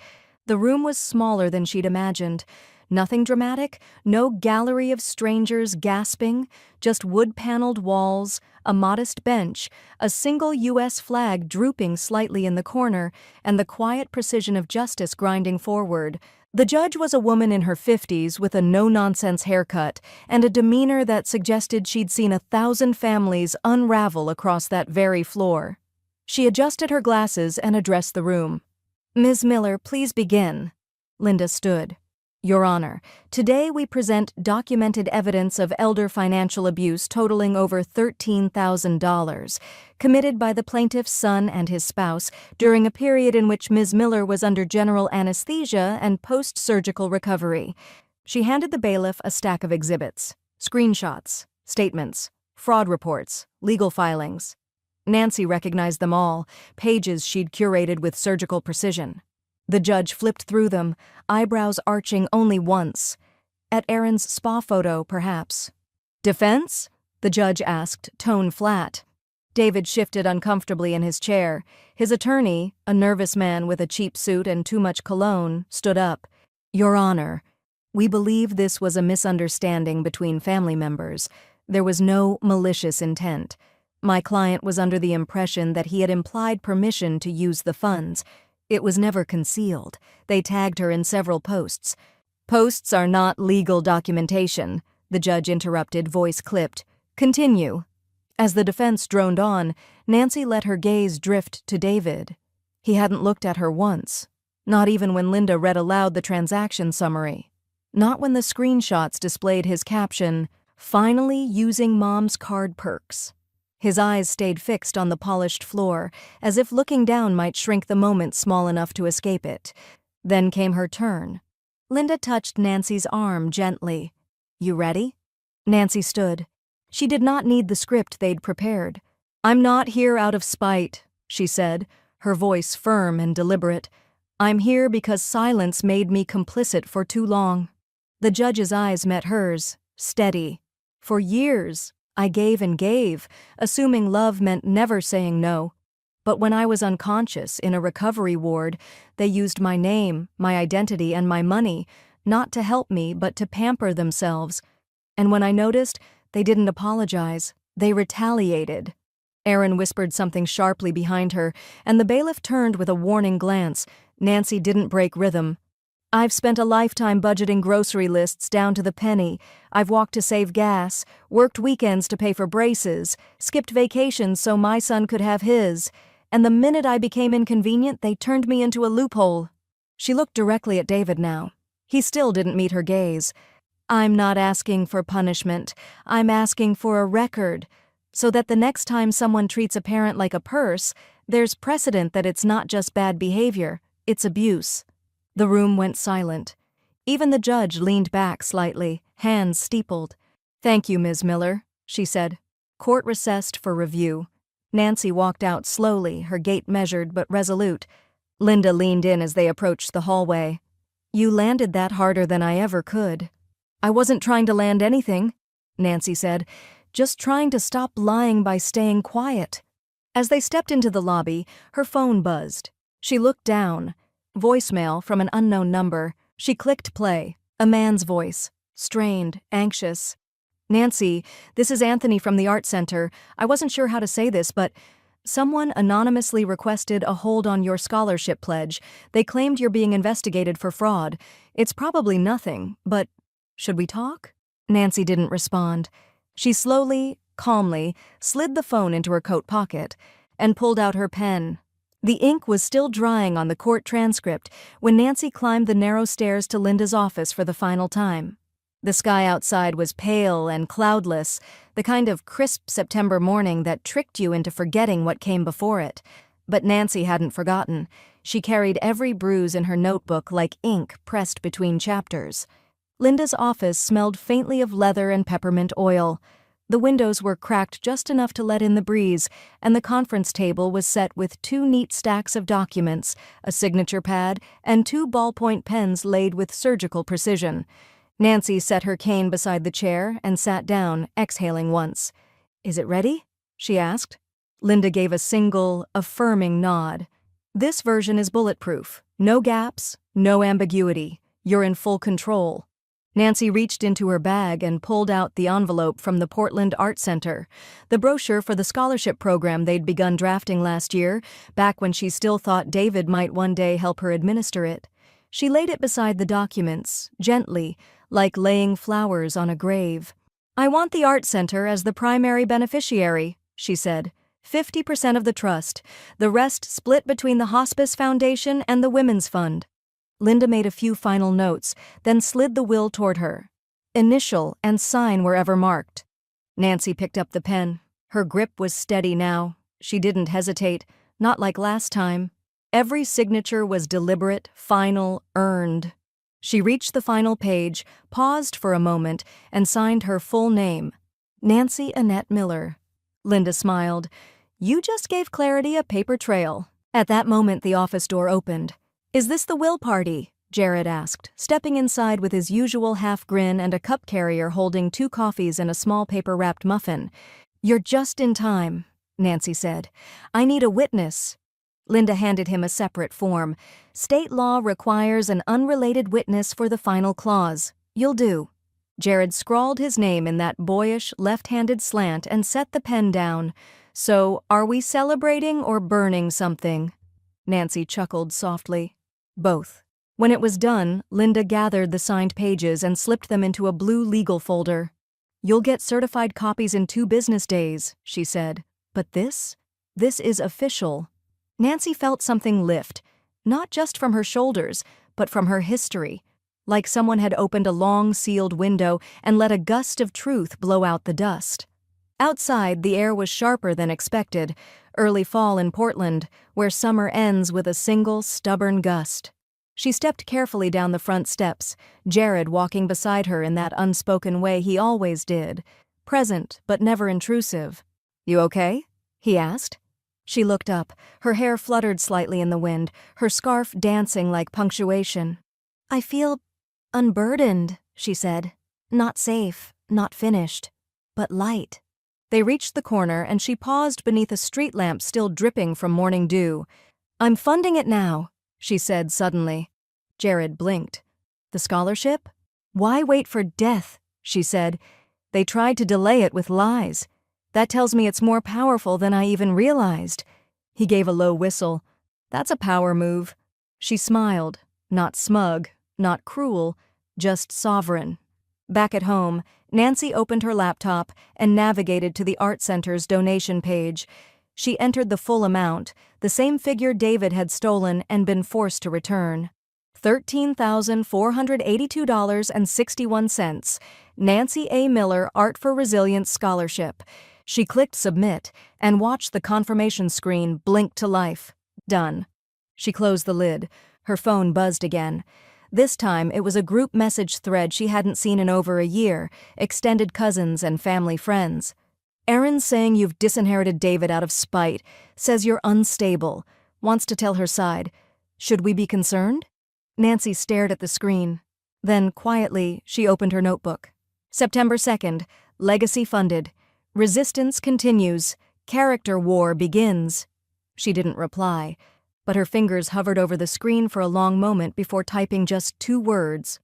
The room was smaller than she'd imagined. Nothing dramatic, no gallery of strangers gasping, just wood-paneled walls, a modest bench, a single U.S. flag drooping slightly in the corner, and the quiet precision of justice grinding forward. The judge was a woman in her 50s with a no-nonsense haircut and a demeanor that suggested she'd seen 1,000 families unravel across that very floor. She adjusted her glasses and addressed the room. "Ms. Miller, please begin." Linda stood. "Your Honor, today we present documented evidence of elder financial abuse totaling over $13,000, committed by the plaintiff's son and his spouse during a period in which Ms. Miller was under general anesthesia and post-surgical recovery." She handed the bailiff a stack of exhibits, screenshots, statements, fraud reports, legal filings. Nancy recognized them all, pages she'd curated with surgical precision. The judge flipped through them, eyebrows arching only once. At Aaron's spa photo, perhaps. "Defense?" the judge asked, tone flat. David shifted uncomfortably in his chair. His attorney, a nervous man with a cheap suit and too much cologne, stood up. "Your Honor, we believe this was a misunderstanding between family members. There was no malicious intent. My client was under the impression that he had implied permission to use the funds. It was never concealed. They tagged her in several posts." "Posts are not legal documentation," the judge interrupted, voice clipped. "Continue." As the defense droned on, Nancy let her gaze drift to David. He hadn't looked at her once, not even when Linda read aloud the transaction summary. Not when the screenshots displayed his caption, "Finally using Mom's card perks." His eyes stayed fixed on the polished floor, as if looking down might shrink the moment small enough to escape it. Then came her turn. Linda touched Nancy's arm gently. "You ready?" Nancy stood. She did not need the script they'd prepared. "I'm not here out of spite," she said, her voice firm and deliberate. "I'm here because silence made me complicit for too long." The judge's eyes met hers, steady. "For years, I gave and gave, assuming love meant never saying no. But when I was unconscious in a recovery ward, they used my name, my identity, and my money, not to help me but to pamper themselves. And when I noticed, they didn't apologize. They retaliated." Aaron whispered something sharply behind her, and the bailiff turned with a warning glance. Nancy didn't break rhythm. "I've spent a lifetime budgeting grocery lists down to the penny. I've walked to save gas, worked weekends to pay for braces, skipped vacations so my son could have his. And the minute I became inconvenient, they turned me into a loophole." She looked directly at David now. He still didn't meet her gaze. "I'm not asking for punishment. I'm asking for a record, so that the next time someone treats a parent like a purse, there's precedent that it's not just bad behavior, it's abuse." The room went silent. Even the judge leaned back slightly, hands steepled. "Thank you, Ms. Miller," she said. Court recessed for review. Nancy walked out slowly, her gait measured but resolute. Linda leaned in as they approached the hallway. "You landed that harder than I ever could." "I wasn't trying to land anything," Nancy said. "Just trying to stop lying by staying quiet." As they stepped into the lobby, her phone buzzed. She looked down. Voicemail from an unknown number. She clicked play. A man's voice. Strained, anxious. "Nancy, this is Anthony from the Art Center. I wasn't sure how to say this, but someone anonymously requested a hold on your scholarship pledge. They claimed you're being investigated for fraud. It's probably nothing, but should we talk?" Nancy didn't respond. She slowly, calmly, slid the phone into her coat pocket and pulled out her pen. The ink was still drying on the court transcript when Nancy climbed the narrow stairs to Linda's office for the final time. The sky outside was pale and cloudless, the kind of crisp September morning that tricked you into forgetting what came before it. But Nancy hadn't forgotten. She carried every bruise in her notebook like ink pressed between chapters. Linda's office smelled faintly of leather and peppermint oil. The windows were cracked just enough to let in the breeze, and the conference table was set with 2 neat stacks of documents, a signature pad, and 2 ballpoint pens laid with surgical precision. Nancy set her cane beside the chair and sat down, exhaling once. "Is it ready?" she asked. Linda gave a single, affirming nod. "This version is bulletproof. No gaps, no ambiguity. You're in full control." Nancy reached into her bag and pulled out the envelope from the Portland Art Center, the brochure for the scholarship program they'd begun drafting last year, back when she still thought David might one day help her administer it. She laid it beside the documents, gently, like laying flowers on a grave. "I want the Art Center as the primary beneficiary," she said. 50% of the trust, the rest split between the Hospice Foundation and the Women's Fund." Linda made a few final notes, then slid the will toward her. Initial and sign wherever marked. Nancy picked up the pen. Her grip was steady now. She didn't hesitate, not like last time. Every signature was deliberate, final, earned. She reached the final page, paused for a moment, and signed her full name. Nancy Annette Miller. Linda smiled. "You just gave Clarity a paper trail." At that moment, the office door opened. "Is this the will party?" Jared asked, stepping inside with his usual half grin and a cup carrier holding 2 coffees and a small paper-wrapped muffin. "You're just in time," Nancy said. "I need a witness." Linda handed him a separate form. "State law requires an unrelated witness for the final clause. You'll do." Jared scrawled his name in that boyish, left-handed slant and set the pen down. "So, are we celebrating or burning something?" Nancy chuckled softly. "Both." When it was done, Linda gathered the signed pages and slipped them into a blue legal folder. "You'll get certified copies in 2 business days," she said. "But this is official." Nancy felt something lift, not just from her shoulders, but from her history, like someone had opened a long, sealed window and let a gust of truth blow out the dust. Outside, the air was sharper than expected, early fall in Portland, where summer ends with a single, stubborn gust. She stepped carefully down the front steps, Jared walking beside her in that unspoken way he always did, present but never intrusive. "You okay?" he asked. She looked up, her hair fluttered slightly in the wind, her scarf dancing like punctuation. "I feel unburdened," she said. "Not safe, not finished, but light." They reached the corner and she paused beneath a street lamp still dripping from morning dew. "I'm funding it now," she said suddenly. Jared blinked. "The scholarship?" "Why wait for death?" she said. "They tried to delay it with lies. That tells me it's more powerful than I even realized." He gave a low whistle. "That's a power move." She smiled, not smug, not cruel, just sovereign. Back at home, Nancy opened her laptop and navigated to the Art Center's donation page. She entered the full amount, the same figure David had stolen and been forced to return. $13,482.61. Nancy A. Miller Art for Resilience Scholarship. She clicked Submit and watched the confirmation screen blink to life. Done. She closed the lid. Her phone buzzed again. This time, it was a group message thread she hadn't seen in over a year, extended cousins and family friends. "Erin's saying you've disinherited David out of spite, says you're unstable, wants to tell her side. Should we be concerned?" Nancy stared at the screen. Then, quietly, she opened her notebook. September 2nd, legacy funded. Resistance continues. Character war begins. She didn't reply, but her fingers hovered over the screen for a long moment before typing just 2 words.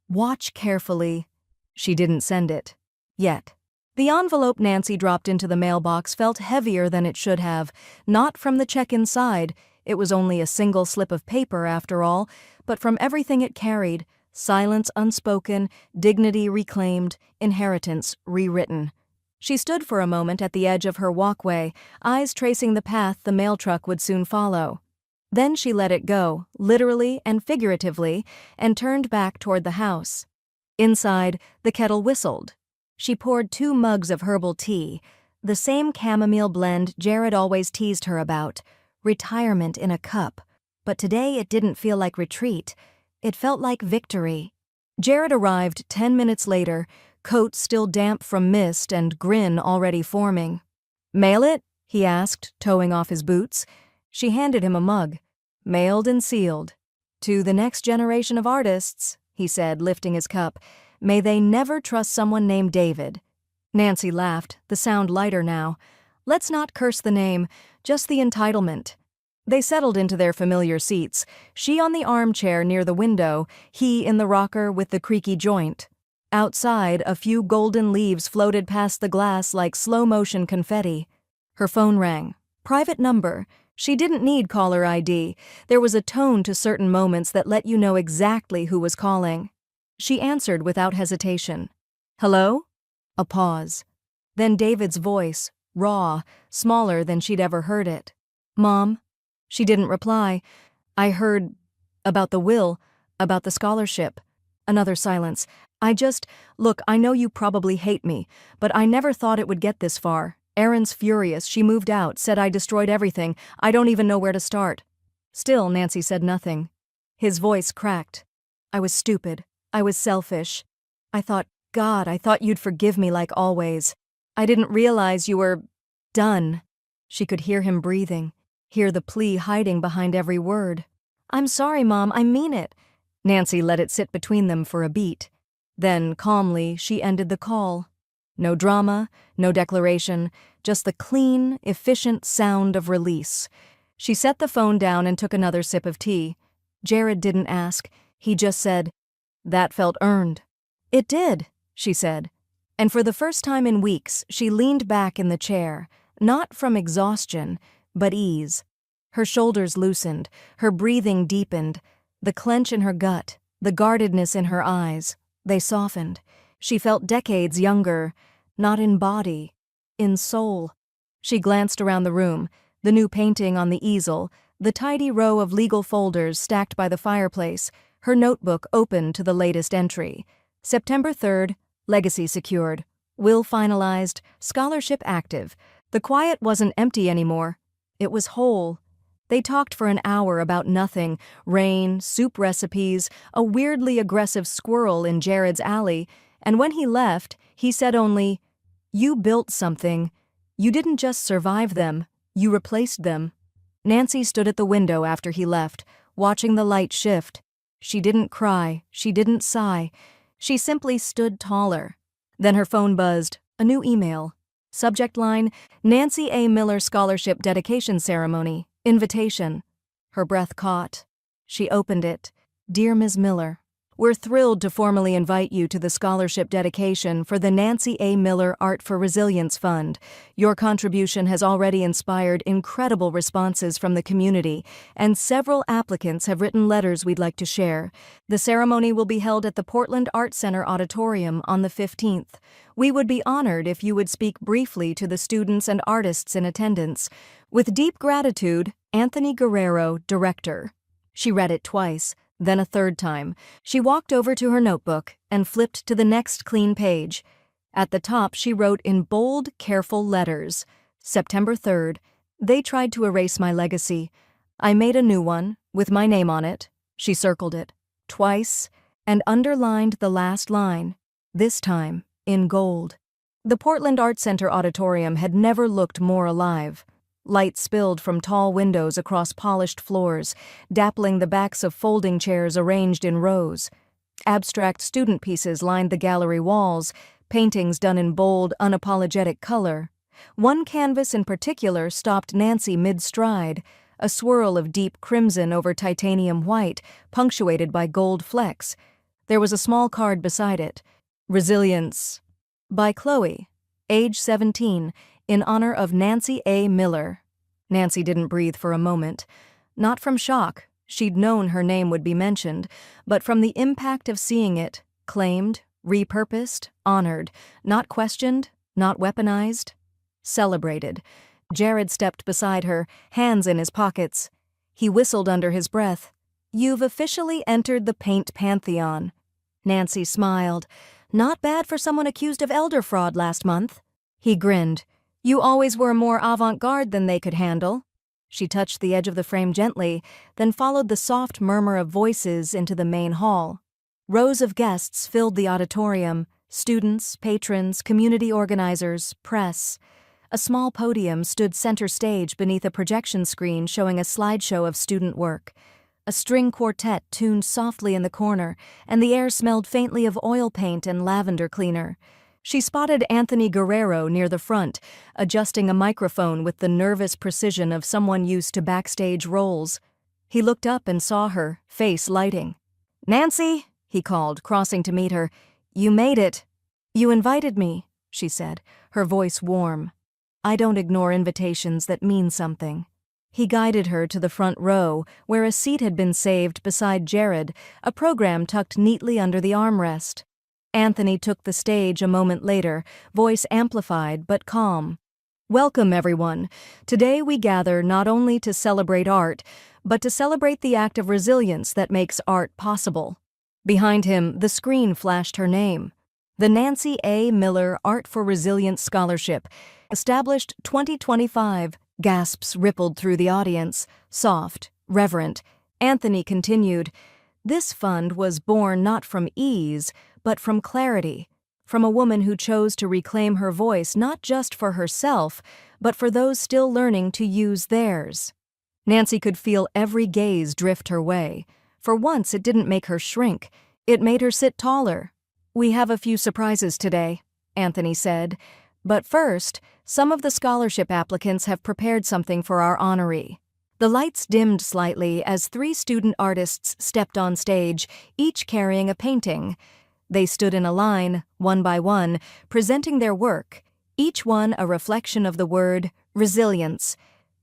Watch carefully. She didn't send it. Yet. The envelope Nancy dropped into the mailbox felt heavier than it should have, not from the check inside. It was only a single slip of paper, after all, but from everything it carried: silence unspoken, dignity reclaimed, inheritance rewritten. She stood for a moment at the edge of her walkway, eyes tracing the path the mail truck would soon follow. Then she let it go, literally and figuratively, and turned back toward the house. Inside, the kettle whistled. She poured 2 mugs of herbal tea, the same chamomile blend Jared always teased her about, retirement in a cup. But today it didn't feel like retreat. It felt like victory. Jared arrived 10 minutes later, coat still damp from mist and grin already forming. "Mail it?" he asked, toeing off his boots. She handed him a mug. "Mailed and sealed. To the next generation of artists," he said, lifting his cup. "May they never trust someone named David." Nancy laughed, the sound lighter now. "Let's not curse the name, just the entitlement." They settled into their familiar seats, she on the armchair near the window, he in the rocker with the creaky joint. Outside, a few golden leaves floated past the glass like slow-motion confetti. Her phone rang. Private number. She didn't need caller ID. There was a tone to certain moments that let you know exactly who was calling. She answered without hesitation. "Hello?" A pause. Then David's voice, raw, smaller than she'd ever heard it. "Mom?" She didn't reply. "I heard about the will, about the scholarship." Another silence. Look, I know you probably hate me, but I never thought it would get this far. Erin's furious. She moved out, said I destroyed everything. I don't even know where to start." Still, Nancy said nothing. His voice cracked. "I was stupid. I was selfish. I thought you'd forgive me like always. I didn't realize you were done." She could hear him breathing, hear the plea hiding behind every word. "I'm sorry, Mom, I mean it." Nancy let it sit between them for a beat. Then, calmly, she ended the call. No drama, no declaration, just the clean, efficient sound of release. She set the phone down and took another sip of tea. Jared didn't ask. He just said, "That felt earned." "It did," she said. And for the first time in weeks, she leaned back in the chair, not from exhaustion, but ease. Her shoulders loosened, her breathing deepened, the clench in her gut, the guardedness in her eyes, they softened. She felt decades younger, not in body, in soul. She glanced around the room, the new painting on the easel, the tidy row of legal folders stacked by the fireplace, her notebook open to the latest entry. September 3rd, legacy secured, will finalized, scholarship active. The quiet wasn't empty anymore. It was whole. They talked for an hour about nothing: rain, soup recipes, a weirdly aggressive squirrel in Jared's alley, and when he left, he said only, "You built something. You didn't just survive them, you replaced them." Nancy stood at the window after he left, watching the light shift. She didn't cry, she didn't sigh. She simply stood taller. Then her phone buzzed, a new email. Subject line, Nancy A. Miller Scholarship Dedication Ceremony. Invitation. Her breath caught. She opened it. "Dear Ms. Miller, we're thrilled to formally invite you to the scholarship dedication for the Nancy A. Miller Art for Resilience Fund. Your contribution has already inspired incredible responses from the community, and several applicants have written letters we'd like to share. The ceremony will be held at the Portland Art Center Auditorium on the 15th. We would be honored if you would speak briefly to the students and artists in attendance. With deep gratitude, Anthony Guerrero, Director." She read it twice, then a third time. She walked over to her notebook and flipped to the next clean page. At the top, she wrote in bold, careful letters, "September 3rd. They tried to erase my legacy. I made a new one, with my name on it." She circled it, twice, and underlined the last line, this time in gold. The Portland Art Center Auditorium had never looked more alive. Light spilled from tall windows across polished floors, dappling the backs of folding chairs arranged in rows. Abstract student pieces lined the gallery walls, paintings done in bold, unapologetic color. one canvas in particular stopped Nancy mid-stride, a swirl of deep crimson over titanium white, punctuated by gold flecks. There was a small card beside it. Resilience. By Chloe, age 17, in honor of Nancy A. Miller. Nancy didn't breathe for a moment. Not from shock, she'd known her name would be mentioned, but from the impact of seeing it, claimed, repurposed, honored, not questioned, not weaponized, celebrated. Jared stepped beside her, hands in his pockets. He whistled under his breath. "You've officially entered the paint pantheon." Nancy smiled. "Not bad for someone accused of elder fraud last month." He grinned. "You always were more avant-garde than they could handle." She touched the edge of the frame gently, then followed the soft murmur of voices into the main hall. Rows of guests filled the auditorium, students, patrons, community organizers, press. A small podium stood center stage beneath a projection screen showing a slideshow of student work. A string quartet tuned softly in the corner, and the air smelled faintly of oil paint and lavender cleaner. She spotted Anthony Guerrero near the front, adjusting a microphone with the nervous precision of someone used to backstage roles. He looked up and saw her, face lighting. "Nancy," he called, crossing to meet her. "You made it." "You invited me," she said, her voice warm. "I don't ignore invitations that mean something." He guided her to the front row, where a seat had been saved beside Jared, a program tucked neatly under the armrest. Anthony took the stage a moment later, voice amplified but calm. "Welcome, everyone. Today we gather not only to celebrate art, but to celebrate the act of resilience that makes art possible." Behind him, the screen flashed her name. The Nancy A. Miller Art for Resilience Scholarship, established 2025. Gasps rippled through the audience, soft, reverent. Anthony continued, "This fund was born not from ease, but from clarity, from a woman who chose to reclaim her voice not just for herself, but for those still learning to use theirs." Nancy could feel every gaze drift her way. For once, it didn't make her shrink. It made her sit taller. "We have a few surprises today," Anthony said. "But first, some of the scholarship applicants have prepared something for our honoree." The lights dimmed slightly as 3 student artists stepped on stage, each carrying a painting. They stood in a line, one by one, presenting their work, each one a reflection of the word resilience.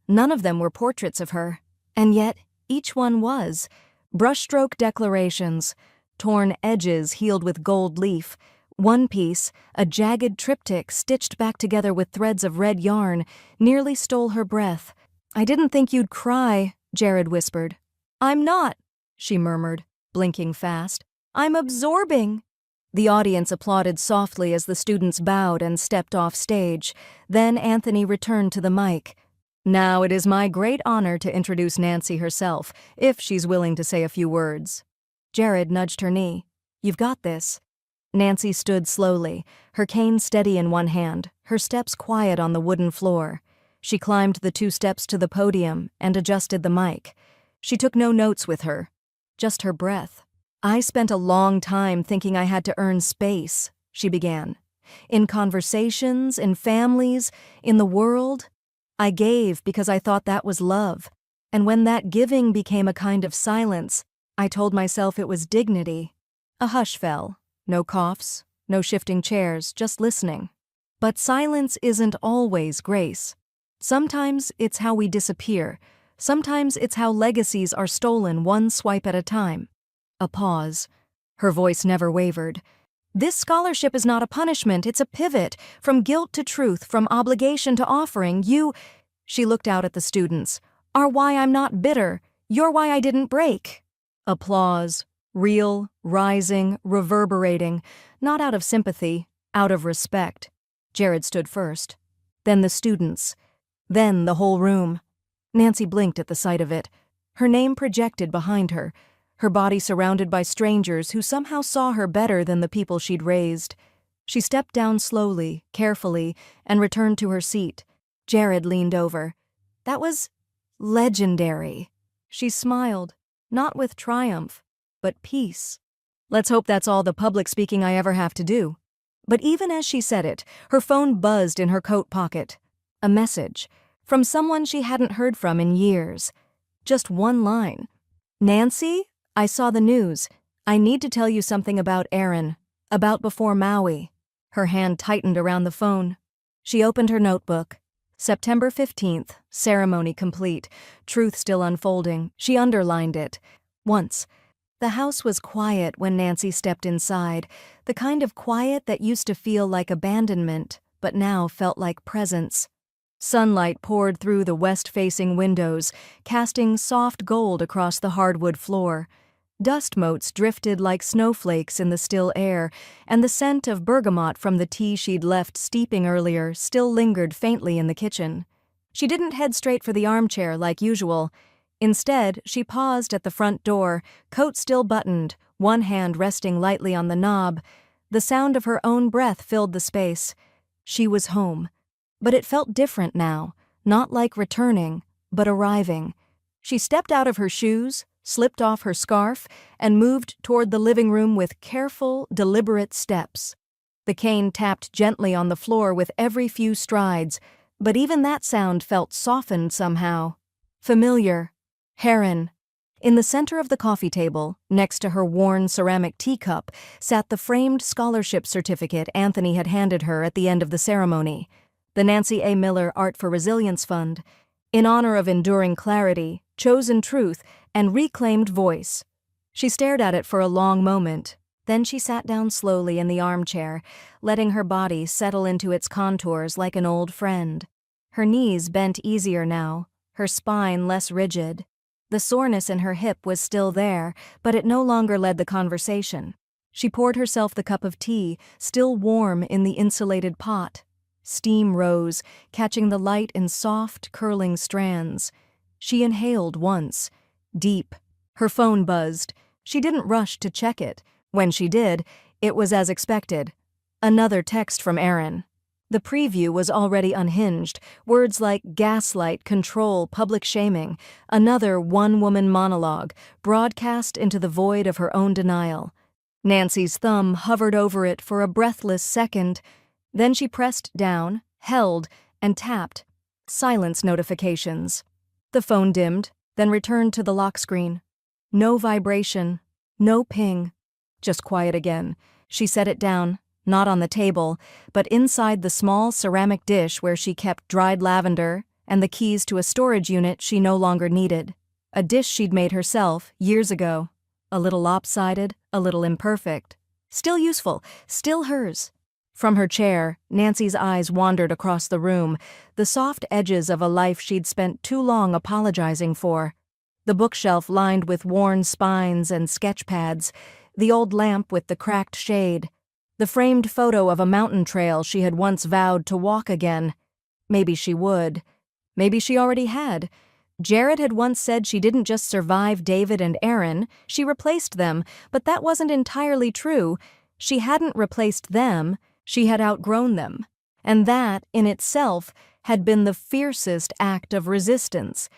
None of them were portraits of her, and yet each one was. Brushstroke declarations, torn edges healed with gold leaf. One piece, a jagged triptych stitched back together with threads of red yarn, nearly stole her breath. "I didn't think you'd cry," Jared whispered. "I'm not," she murmured, blinking fast. "I'm absorbing." The audience applauded softly as the students bowed and stepped off stage. Then Anthony returned to the mic. "Now it is my great honor to introduce Nancy herself, if she's willing to say a few words." Jared nudged her knee. "You've got this." Nancy stood slowly, her cane steady in one hand, her steps quiet on the wooden floor. She climbed the 2 steps to the podium and adjusted the mic. She took no notes with her, just her breath. "I spent a long time thinking I had to earn space," she began. "In conversations, in families, in the world. I gave because I thought that was love. And when that giving became a kind of silence, I told myself it was dignity." A hush fell. No coughs, no shifting chairs, just listening. But silence isn't always grace. Sometimes it's how we disappear. Sometimes it's how legacies are stolen one swipe at a time. A pause. Her voice never wavered. "This scholarship is not a punishment, it's a pivot. From guilt to truth, from obligation to offering. You," she looked out at the students, "are why I'm not bitter. You're why I didn't break." Applause. Real, rising, reverberating, not out of sympathy, out of respect. Jared stood first. Then the students. Then the whole room. Nancy blinked at the sight of it. Her name projected behind her, her body surrounded by strangers who somehow saw her better than the people she'd raised. She stepped down slowly, carefully, and returned to her seat. Jared leaned over. "That was legendary." She smiled, not with triumph, but peace. "Let's hope that's all the public speaking I ever have to do." But even as she said it, her phone buzzed in her coat pocket. A message. From someone she hadn't heard from in years. Just one line. "Nancy, I saw the news. I need to tell you something about Aaron. About before Maui." Her hand tightened around the phone. She opened her notebook. September 15th, ceremony complete. Truth still unfolding. She underlined it. Once. The house was quiet when Nancy stepped inside, the kind of quiet that used to feel like abandonment, but now felt like presence. Sunlight poured through the west-facing windows, casting soft gold across the hardwood floor. Dust motes drifted like snowflakes in the still air, and the scent of bergamot from the tea she'd left steeping earlier still lingered faintly in the kitchen. She didn't head straight for the armchair like usual. Instead, she paused at the front door, coat still buttoned, one hand resting lightly on the knob. The sound of her own breath filled the space. She was home. But it felt different now, not like returning, but arriving. She stepped out of her shoes, slipped off her scarf, and moved toward the living room with careful, deliberate steps. The cane tapped gently on the floor with every few strides, but even that sound felt softened somehow. Familiar. Heron. In the center of the coffee table, next to her worn ceramic teacup, sat the framed scholarship certificate Anthony had handed her at the end of the ceremony. The Nancy A. Miller Art for Resilience Fund, in honor of enduring clarity, chosen truth, and reclaimed voice. She stared at it for a long moment. Then she sat down slowly in the armchair, letting her body settle into its contours like an old friend. Her knees bent easier now, her spine less rigid. The soreness in her hip was still there, but it no longer led the conversation. She poured herself the cup of tea, still warm in the insulated pot. Steam rose, catching the light in soft, curling strands. She inhaled once. Deep. Her phone buzzed. She didn't rush to check it. When she did, it was as expected. Another text from Aaron. The preview was already unhinged, words like gaslight, control, public shaming. Another one-woman monologue, broadcast into the void of her own denial. Nancy's thumb hovered over it for a breathless second. Then she pressed down, held, and tapped. Silence notifications. The phone dimmed, then returned to the lock screen. No vibration, no ping. Just quiet again. She set it down, not on the table, but inside the small ceramic dish where she kept dried lavender and the keys to a storage unit she no longer needed. A dish she'd made herself years ago. A little lopsided, a little imperfect. Still useful, still hers. From her chair, Nancy's eyes wandered across the room, the soft edges of a life she'd spent too long apologizing for. The bookshelf lined with worn spines and sketch pads, the old lamp with the cracked shade, the framed photo of a mountain trail she had once vowed to walk again. Maybe she would. Maybe she already had. Jared had once said she didn't just survive David and Aaron, she replaced them, but that wasn't entirely true. She hadn't replaced them. She had outgrown them, and that, in itself, had been the fiercest act of resistance.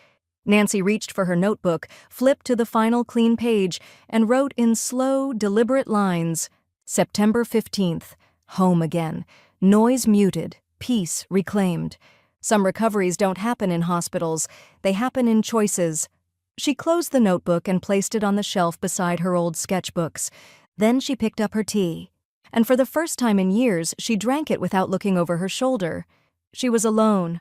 Nancy reached for her notebook, flipped to the final clean page, and wrote in slow, deliberate lines, September 15th, home again, noise muted, peace reclaimed. Some recoveries don't happen in hospitals, they happen in choices. She closed the notebook and placed it on the shelf beside her old sketchbooks. Then she picked up her tea. And for the first time in years, she drank it without looking over her shoulder. She was alone,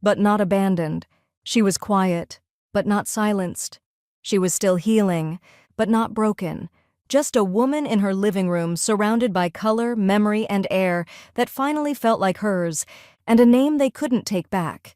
but not abandoned. She was quiet, but not silenced. She was still healing, but not broken. Just a woman in her living room surrounded by color, memory, and air that finally felt like hers, and a name they couldn't take back.